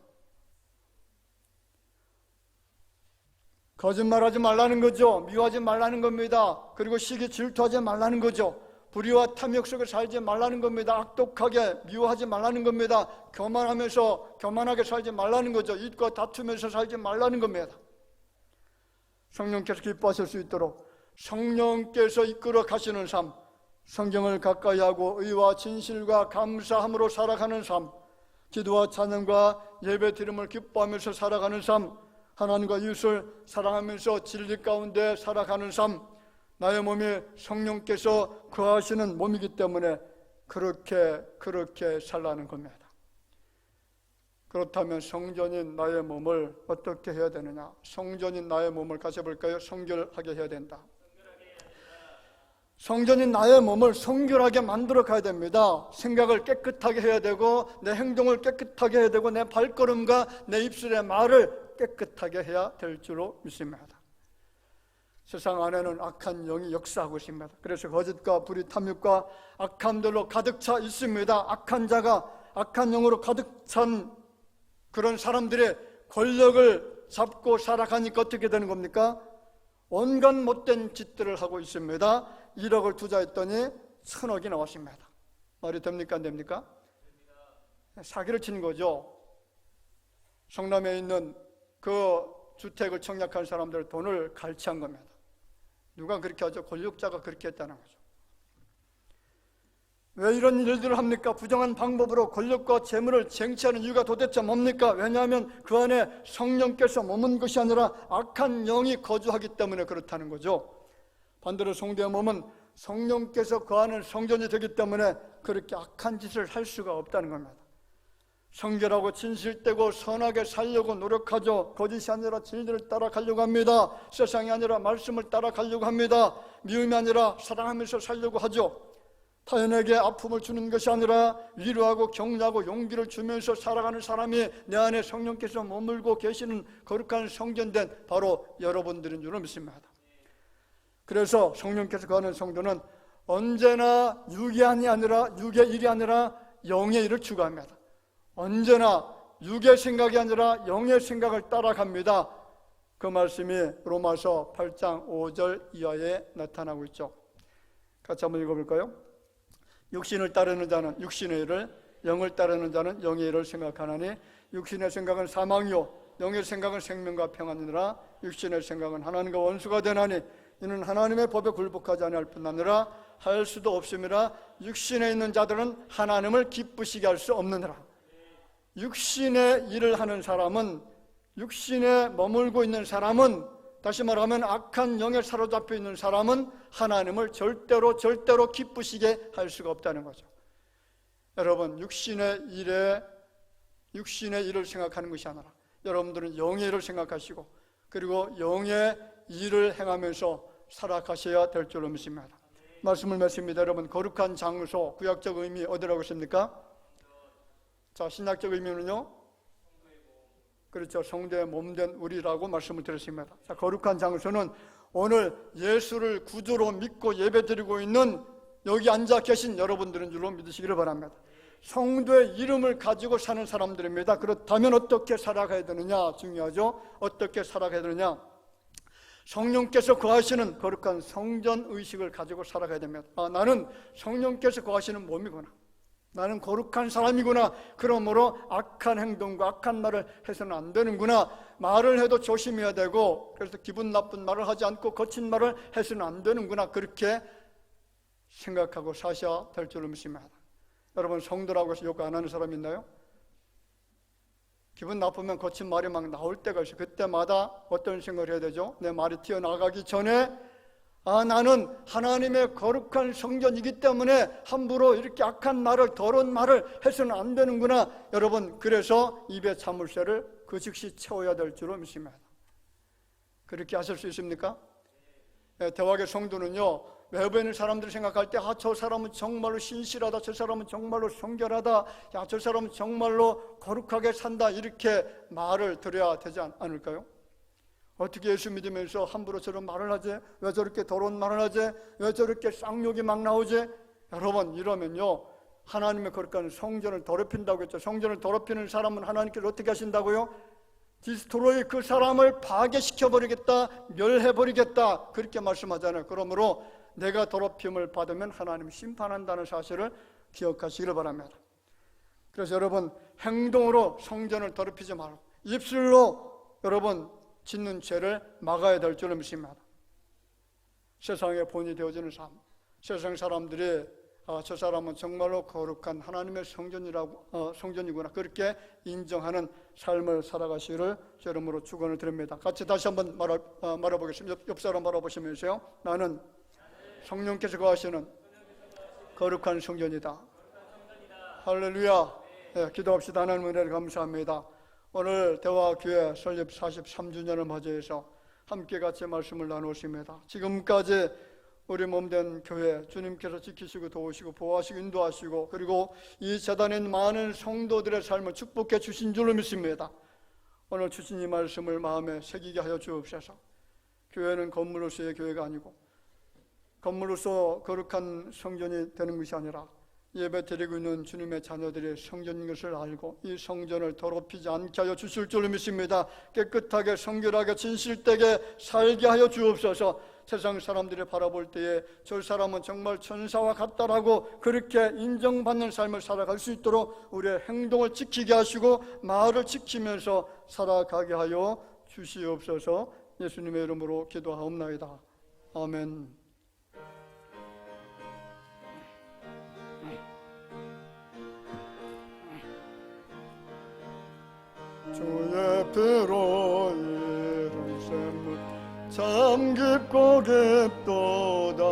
거짓말하지 말라는 거죠. 미워하지 말라는 겁니다. 그리고 시기 질투하지 말라는 거죠. 불의와 탐욕 속에 살지 말라는 겁니다. 악독하게 미워하지 말라는 겁니다. 교만하게 살지 말라는 거죠. 이웃과 다투면서 살지 말라는 겁니다. 성령께서 기뻐하실 수 있도록 성령께서 이끌어 가시는 삶, 성경을 가까이 하고 의와 진실과 감사함으로 살아가는 삶, 기도와 찬양과 예배 드림을 기뻐하면서 살아가는 삶, 하나님과 이웃을 사랑하면서 진리 가운데 살아가는 삶, 나의 몸이 성령께서 거하시는 몸이기 때문에 그렇게 살라는 겁니다. 그렇다면 성전인 나의 몸을 어떻게 해야 되느냐? 성전인 나의 몸을 같이 볼까요? 성결하게 해야 된다. 성전인 나의 몸을 성결하게 만들어 가야 됩니다. 생각을 깨끗하게 해야 되고 내 행동을 깨끗하게 해야 되고 내 발걸음과 내 입술의 말을 깨끗하게 해야 될 줄로 믿습니다. 세상 안에는 악한 영이 역사하고 있습니다. 그래서 거짓과 불의, 탐욕과 악함들로 가득 차 있습니다. 악한 자가 악한 영으로 가득 찬 그런 사람들의 권력을 잡고 살아가니까 어떻게 되는 겁니까? 온갖 못된 짓들을 하고 있습니다. 1억을 투자했더니 1000억이 나왔습니다. 말이 됩니까? 안 됩니까? 사기를 치는 거죠. 성남에 있는 그 주택을 청약한 사람들 돈을 갈취한 겁니다. 누가 그렇게 하죠? 권력자가 그렇게 했다는 거죠. 왜 이런 일들을 합니까? 부정한 방법으로 권력과 재물을 쟁취하는 이유가 도대체 뭡니까? 왜냐하면 그 안에 성령께서 머문 것이 아니라 악한 영이 거주하기 때문에 그렇다는 거죠. 반대로 성도의 몸은 성령께서 거하는 성전이 되기 때문에 그렇게 악한 짓을 할 수가 없다는 겁니다. 성결하고 진실되고 선하게 살려고 노력하죠. 거짓이 아니라 진리를 따라가려고 합니다. 세상이 아니라 말씀을 따라가려고 합니다. 미움이 아니라 사랑하면서 살려고 하죠. 타인에게 아픔을 주는 것이 아니라 위로하고 격려하고 용기를 주면서 살아가는 사람이 내 안에 성령께서 머물고 계시는 거룩한 성전된 바로 여러분들인 줄로 믿습니다. 그래서 성령께서 거하는 성도는 언제나 육의 일이 아니라 영의 일을 추구합니다. 언제나 육의 생각이 아니라 영의 생각을 따라갑니다. 그 말씀이 로마서 8장 5절 이하에 나타나고 있죠. 같이 한번 읽어볼까요? 육신을 따르는 자는 육신의 일을, 영을 따르는 자는 영의 일을 생각하나니 육신의 생각은 사망이요 영의 생각은 생명과 평안이니라. 육신의 생각은 하나님과 원수가 되나니 이는 하나님의 법에 굴복하지 아니할 뿐 아니라 할 수도 없음이라. 육신에 있는 자들은 하나님을 기쁘시게 할 수 없느니라. 육신의 일을 하는 사람은, 육신에 머물고 있는 사람은, 다시 말하면 악한 영에 사로잡혀 있는 사람은 하나님을 절대로 기쁘시게 할 수가 없다는 거죠. 여러분, 육신의 일을 생각하는 것이 아니라 여러분들은 영의 일을 생각하시고 그리고 영의 일을 행하면서 살아가셔야 될 줄로 믿습니다. 말씀을 맺습니다. 여러분, 거룩한 장소, 구약적 의미 어디라고 했습니까? 자, 신약적 의미는요? 그렇죠. 성도의 몸된 우리라고 말씀을 드렸습니다. 자, 거룩한 장소는 오늘 예수를 구주로 믿고 예배드리고 있는 여기 앉아 계신 여러분들인 줄로 믿으시기를 바랍니다. 성도의 이름을 가지고 사는 사람들입니다. 그렇다면 어떻게 살아가야 되느냐? 중요하죠. 어떻게 살아가야 되느냐? 성령께서 거하시는 거룩한 성전 의식을 가지고 살아가야 됩니다. 나는 성령께서 거하시는 몸이구나. 나는 거룩한 사람이구나. 그러므로 악한 행동과 악한 말을 해서는 안 되는구나. 말을 해도 조심해야 되고, 그래서 기분 나쁜 말을 하지 않고 거친 말을 해서는 안 되는구나. 그렇게 생각하고 사셔야 될 줄로 믿습니다. 여러분, 성도라고 해서 욕 안 하는 사람 있나요? 기분 나쁘면 거친 말이 막 나올 때가 있어요. 그때마다 어떤 생각을 해야 되죠? 내 말이 튀어나가기 전에 나는 하나님의 거룩한 성전이기 때문에 함부로 이렇게 악한 말을, 더러운 말을 해서는 안 되는구나. 여러분, 그래서 입에 자물쇠를 그 즉시 채워야 될 줄로 믿습니다. 그렇게 하실 수 있습니까? 대학의 성도는요, 외부에 있는 사람들이 생각할 때 저 사람은 정말로 신실하다, 저 사람은 정말로 성결하다, 저 사람은 정말로 거룩하게 산다, 이렇게 말을 드려야 되지 않을까요? 어떻게 예수 믿으면서 함부로 저런 말을 하지? 왜 저렇게 더러운 말을 하지? 왜 저렇게 쌍욕이 막 나오지? 여러분, 이러면요 하나님의 거룩한 성전을 더럽힌다고 했죠. 성전을 더럽히는 사람은 하나님께서 어떻게 하신다고요? 디스트로이, 그 사람을 파괴시켜버리겠다, 멸해버리겠다, 그렇게 말씀하잖아요. 그러므로 내가 더럽힘을 받으면 하나님 심판한다는 사실을 기억하시기를 바랍니다. 그래서 여러분, 행동으로 성전을 더럽히지 말고 입술로 여러분 짓는 죄를 막아야 될 줄을 믿습니다. 세상의 본이 되어지는 삶, 세상 사람들이 저 사람은 정말로 거룩한 하나님의 성전이구나, 그렇게 인정하는 삶을 살아가시기를 여러모로 축원을 드립니다. 같이 다시 한번 말해보겠습니다. 옆 사람 바라보시면서요. 나는 성령께서 거하시는 거룩한 성전이다. 할렐루야. 네, 기도합시다. 하나님 은혜를 감사합니다. 오늘 대화교회 설립 43주년을 맞이해서 함께 같이 말씀을 나누었습니다. 지금까지 우리 몸된 교회 주님께서 지키시고 도우시고 보호하시고 인도하시고 그리고 이 재단에 있는 많은 성도들의 삶을 축복해 주신 줄로 믿습니다. 오늘 주신 이 말씀을 마음에 새기게 하여 주옵소서. 교회는 건물로서의 교회가 아니고 건물로서 거룩한 성전이 되는 것이 아니라 예배 드리고 있는 주님의 자녀들이 성전인 것을 알고 이 성전을 더럽히지 않게 하여 주실 줄로 믿습니다. 깨끗하게 성결하게 진실되게 살게 하여 주옵소서. 세상 사람들이 바라볼 때에 저 사람은 정말 천사와 같다라고 그렇게 인정받는 삶을 살아갈 수 있도록 우리의 행동을 지키게 하시고 말을 지키면서 살아가게 하여 주시옵소서. 예수님의 이름으로 기도하옵나이다. 아멘. 주의 피로 이룬 샘물 참 깊고 깊도다.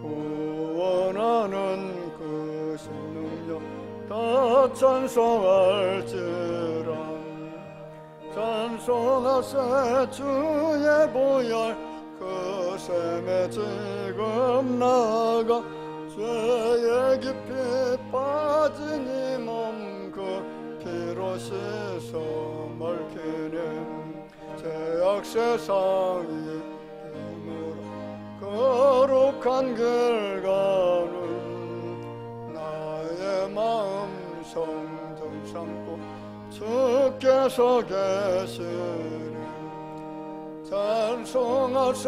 구원하는 그 신능력 다 찬송할지라. 찬송하세 주의 보혈 그 샘에 지금 나가 죄에 깊이 빠진 이 몸 그 피로 씻어 멀게는 죄악 세상이 힘으로 거룩한 길 가는 나의 마음 성전 삼고 주께서 계시네. 찬송하세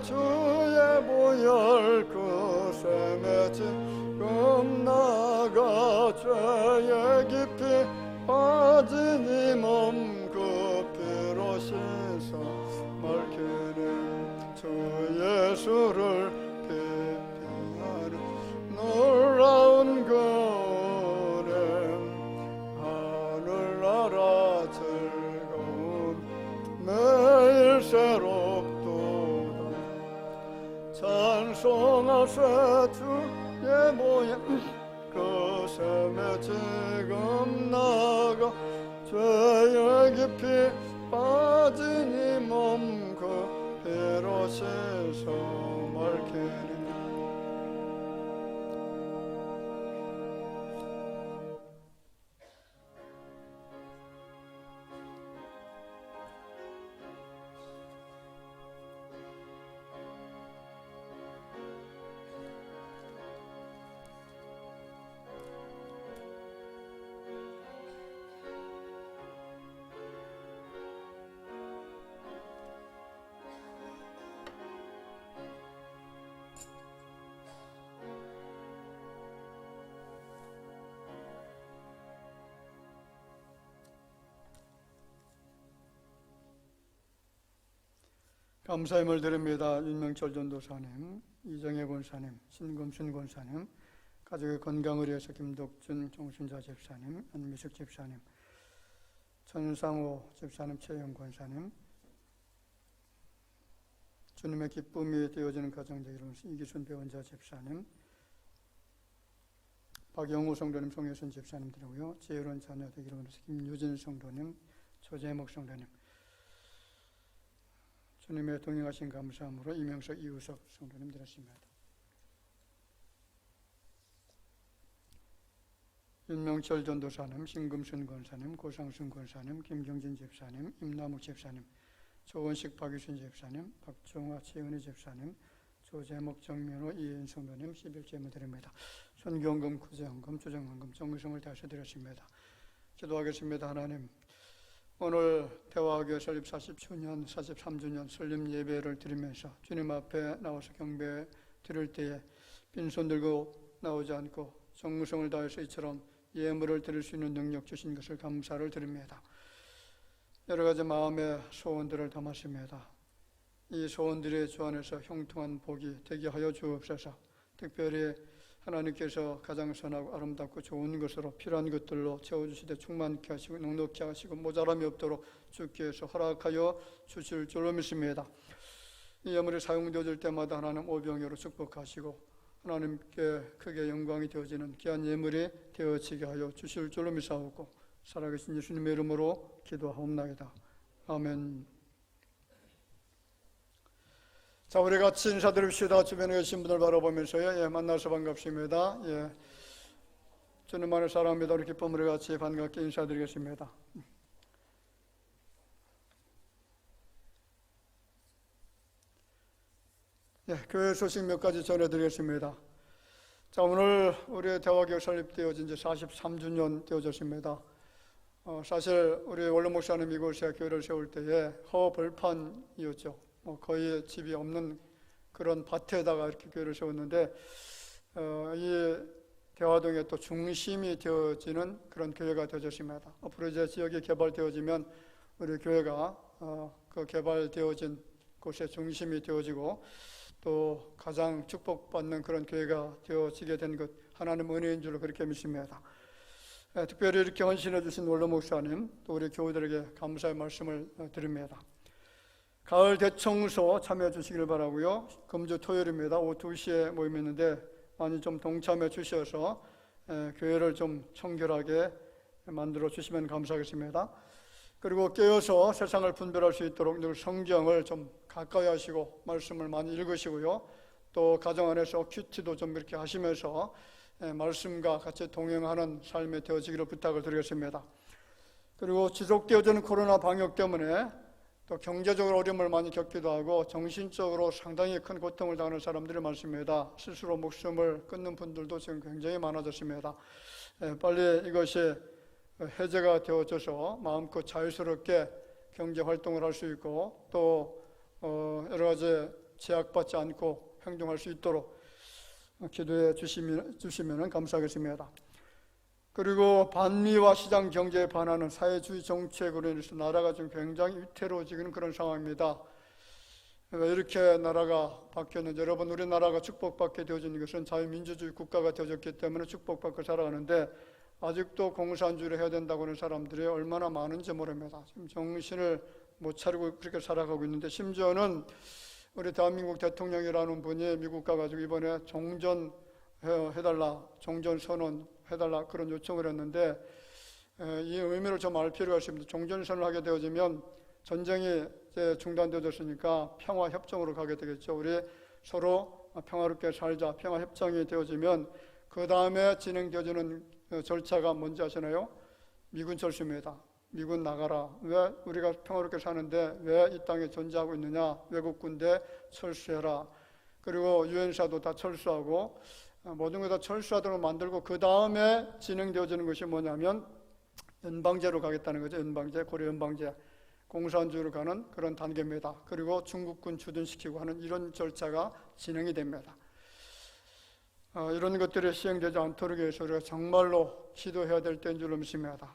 주의 보혈 그 샘에 지금 나가 죄에 깊이 빠진 이 몸 그 피로 씻어 멀게는 주 예수를 기피하는 놀라운 그름 하늘나라 즐거움 매일 새롭도다. 찬송하세 주의 보혈 그 샘에 지금 나가 죄에 깊이 빠진 이 몸 그 피로 씻어 멀게는 감사함을 드립니다. 윤명철 전도사님, 이정혜 권사님, 신금순 권사님, 가족의 건강을 위해서 김덕준 정순자 집사님, 안미숙 집사님, 전상호 집사님, 최영 권사님, 주님의 기쁨이 되어지는 가정적 이름 이기순 배원자 집사님, 박영우 성도님, 송혜순 집사님들이고요. 지혜로운 자녀들 이름으로서 김유진 성도님, 조재목 성도님, 주님의 동행하신 감사함으로 이명석 이우석 성도님 드렸습니다. 윤명철 전도사님, 신금순 권사님, 고상순 권사님, 김경진 집사님, 임남욱 집사님, 조원식 박유순 집사님, 박종화 지은희 집사님, 조재목 정면호 이혜인 성도님 11제물 드립니다. 선교헌금, 구제헌금, 조정헌금, 정성을 다해서 드렸습니다. 기도하겠습니다. 하나님, 오늘 대화학교 설립 40주년, 43주년 설립 예배를 드리면서 주님 앞에 나와서 경배 드릴 때에 빈손 들고 나오지 않고 정성을 다해서 이처럼 예물을 드릴 수 있는 능력 주신 것을 감사를 드립니다. 여러 가지 마음의 소원들을 담았습니다. 이 소원들이 주 안에서 형통한 복이 되게 하여 주옵소서. 특별히 하나님께서 가장 선하고 아름답고 좋은 것으로 필요한 것들로 채워주시되 충만케 하시고 넉넉히 하시고 모자람이 없도록 주께서 허락하여 주실 줄로 믿습니다. 이 예물이 사용되어질 때마다 하나님 오병이어로 축복하시고 하나님께 크게 영광이 되어지는 귀한 예물이 되어지게 하여 주실 줄로 믿사오고 살아계신 예수님의 이름으로 기도하옵나이다. 아멘. 자, 우리 같이 인사드립시다. 주변에 계신 분들 바라보면서요. 만나서 반갑습니다. 주님만을 사랑합니다. 우리 기쁨으로 같이 반갑게 인사드리겠습니다. 교회 소식 몇 가지 전해드리겠습니다. 자, 오늘 우리 대화교회 설립되어진 지 43주년 되어졌습니다. 사실 우리 원로 목사님 이곳에 교회를 세울 때에 허벌판이었죠. 거의 집이 없는 그런 밭에다가 이렇게 교회를 세웠는데 이 대화동에 또 중심이 되어지는 그런 교회가 되어졌습니다. 앞으로 이제 지역이 개발되어지면 우리 교회가 그 개발되어진 곳의 중심이 되어지고 또 가장 축복받는 그런 교회가 되어지게 된 것 하나님 은혜인 줄로 그렇게 믿습니다. 특별히 이렇게 헌신해 주신 원로 목사님 또 우리 교우들에게 감사의 말씀을 드립니다. 가을 대청소 참여해 주시길 바라고요. 금주 토요일입니다. 오후 2시에 모임했는데 많이 좀 동참해 주셔서 교회를 좀 청결하게 만들어 주시면 감사하겠습니다. 그리고 깨어서 세상을 분별할 수 있도록 늘 성경을 좀 가까이 하시고 말씀을 많이 읽으시고요. 또 가정 안에서 큐티도 좀 이렇게 하시면서 말씀과 같이 동행하는 삶이 되어지기를 부탁을 드리겠습니다. 그리고 지속되어지는 코로나 방역 때문에 또 경제적으로 어려움을 많이 겪기도 하고 정신적으로 상당히 큰 고통을 당하는 사람들이 많습니다. 스스로 목숨을 끊는 분들도 지금 굉장히 많아졌습니다. 빨리 이것이 해제가 되어져서 마음껏 자유스럽게 경제 활동을 할 수 있고 또 여러 가지 제약받지 않고 행동할 수 있도록 기도해 주시면 감사하겠습니다. 그리고 반미와 시장 경제에 반하는 사회주의 정책으로 인해서 나라가 좀 굉장히 위태로워지는 그런 상황입니다. 왜 이렇게 나라가 바뀌었는지, 여러분, 우리나라가 축복받게 되어진 것은 자유민주주의 국가가 되어졌기 때문에 축복받고 살아가는데 아직도 공산주의를 해야 된다고 하는 사람들이 얼마나 많은지 모릅니다. 지금 정신을 못 차리고 그렇게 살아가고 있는데, 심지어는 우리 대한민국 대통령이라는 분이 미국 가가지고 이번에 종전해달라, 종전선언 해달라 그런 요청을 했는데 이 의미를 좀 알 필요가 있습니다. 종전선언을 하게 되어지면 전쟁이 이제 중단되어졌으니까 평화협정으로 가게 되겠죠. 우리 서로 평화롭게 살자, 평화협정이 되어지면 그 다음에 진행되어지는 절차가 뭔지 아시나요? 미군 철수입니다. 미군 나가라. 왜 우리가 평화롭게 사는데 왜 이 땅에 존재하고 있느냐? 외국 군대 철수해라. 그리고 유엔사도 다 철수하고 모든 걸 다 철수하도록 만들고 그 다음에 진행되어지는 것이 뭐냐면 연방제로 가겠다는 거죠. 연방제, 고려 연방제, 공산주의로 가는 그런 단계입니다. 그리고 중국군 주둔시키고 하는 이런 절차가 진행이 됩니다. 이런 것들이 시행되지 않도록 위해서 우리가 정말로 기도해야 될 때인 줄로 믿습니다.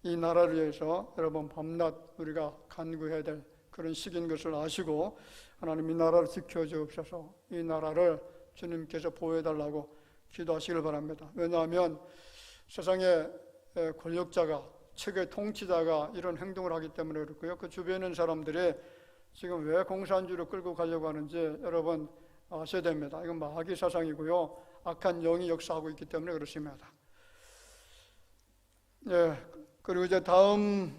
이 나라를 위해서 여러분 밤낮 우리가 간구해야 될 그런 시기인 것을 아시고 하나님 이 나라를 지켜주옵소서. 이 나라를 주님께서 보호해달라고 기도하시길 바랍니다. 왜냐하면 세상의 권력자가, 최고의 통치자가 이런 행동을 하기 때문에 그렇고요. 그 주변에 있는 사람들이 지금 왜 공산주의로 끌고 가려고 하는지 여러분 아셔야 됩니다. 이건 마귀 사상이고요. 악한 영이 역사하고 있기 때문에 그렇습니다. 그리고 이제 다음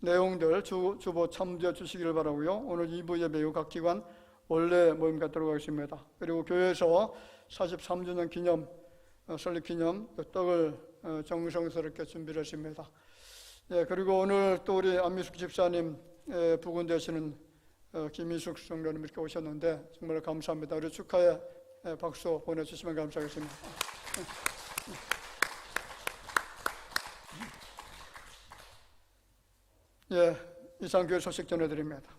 내용들 주보 참조해 주시기를 바라고요. 오늘 2부 예배 각 기관 원래 모임 갖도록 하겠습니다. 그리고 교회에서 43주년 기념, 설립 기념 떡을 정성스럽게 준비를 했습니다. 그리고 오늘 또 우리 안미숙 집사님 부군 되시는 김희숙 성도님 이렇게 오셨는데 정말 감사합니다. 우리 축하의 박수 보내주시면 감사하겠습니다. 예, 이상 교회 소식 전해드립니다.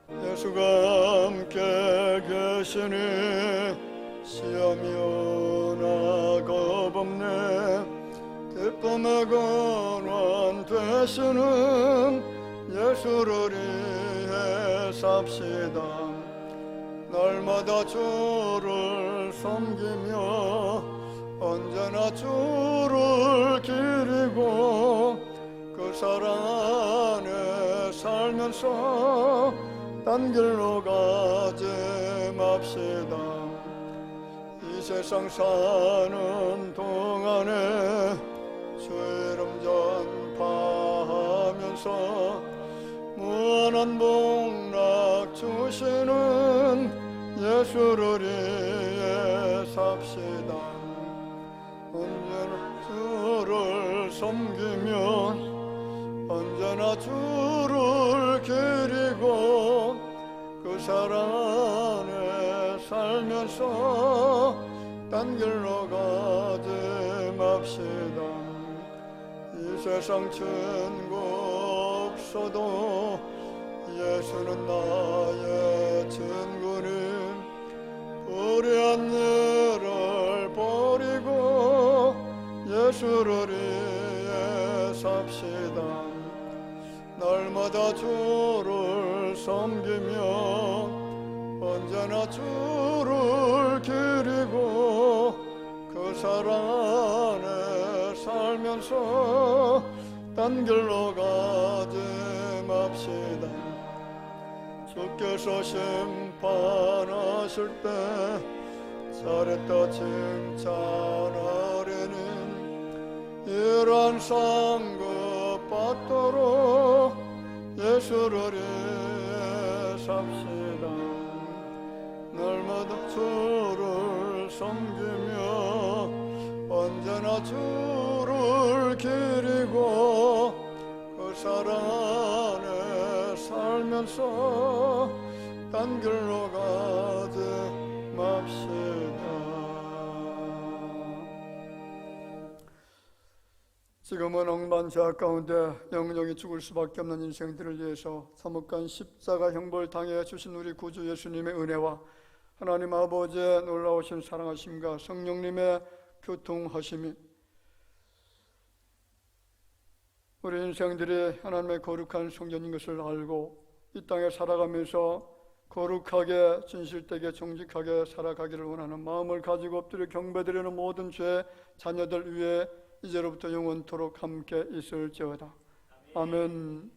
예수가 함께 계시니 시험이 오나 겁없네. 기쁨의 근원 되시는 예수를 위해 삽시다. 날마다 주를 섬기며 언제나 주를 기리고 그 사랑 안에 살면서 딴 길로 가지 맙시다. 이 세상 사는 동안에 주 이름 전파하면서 무한한 복락 주시는 예수를 위해 삽시다. 언제나 주를 섬기며 언제나 주를 기리고 그 사랑 안에 살면서 딴 길로 가지 맙시다. 이 세상 친구 없어도 예수는 나의 친구니 불의한 일을 버리고 예수를 위해 삽시다. 날마다 주를 섬기며 언제나 주를 기리고 그 사랑 안에 살면서 딴 길로 가지 맙시다. 주께서 심판하실 때 잘했다 칭찬하려니 이러한 상급 받도록 예수를 위해 삽시다. 날마다 주를 섬기며 언제나 주를 기리고 그 사랑 안에 살면서 딴 길로 가지 맙시다. 지금은 억만제약 가운데 영영이 죽을 수밖에 없는 인생들을 위해서 사뭇간 십자가 형벌 당해 주신 우리 구주 예수님의 은혜와 하나님 아버지의 놀라우신 사랑하심과 성령님의 교통하심이 우리 인생들이 하나님의 거룩한 성전인 것을 알고 이 땅에 살아가면서 거룩하게 진실되게 정직하게 살아가기를 원하는 마음을 가지고 엎드려 경배드리는 모든 죄 자녀들 위해 이제로부터 영원토록 함께 있을지어다. 아멘.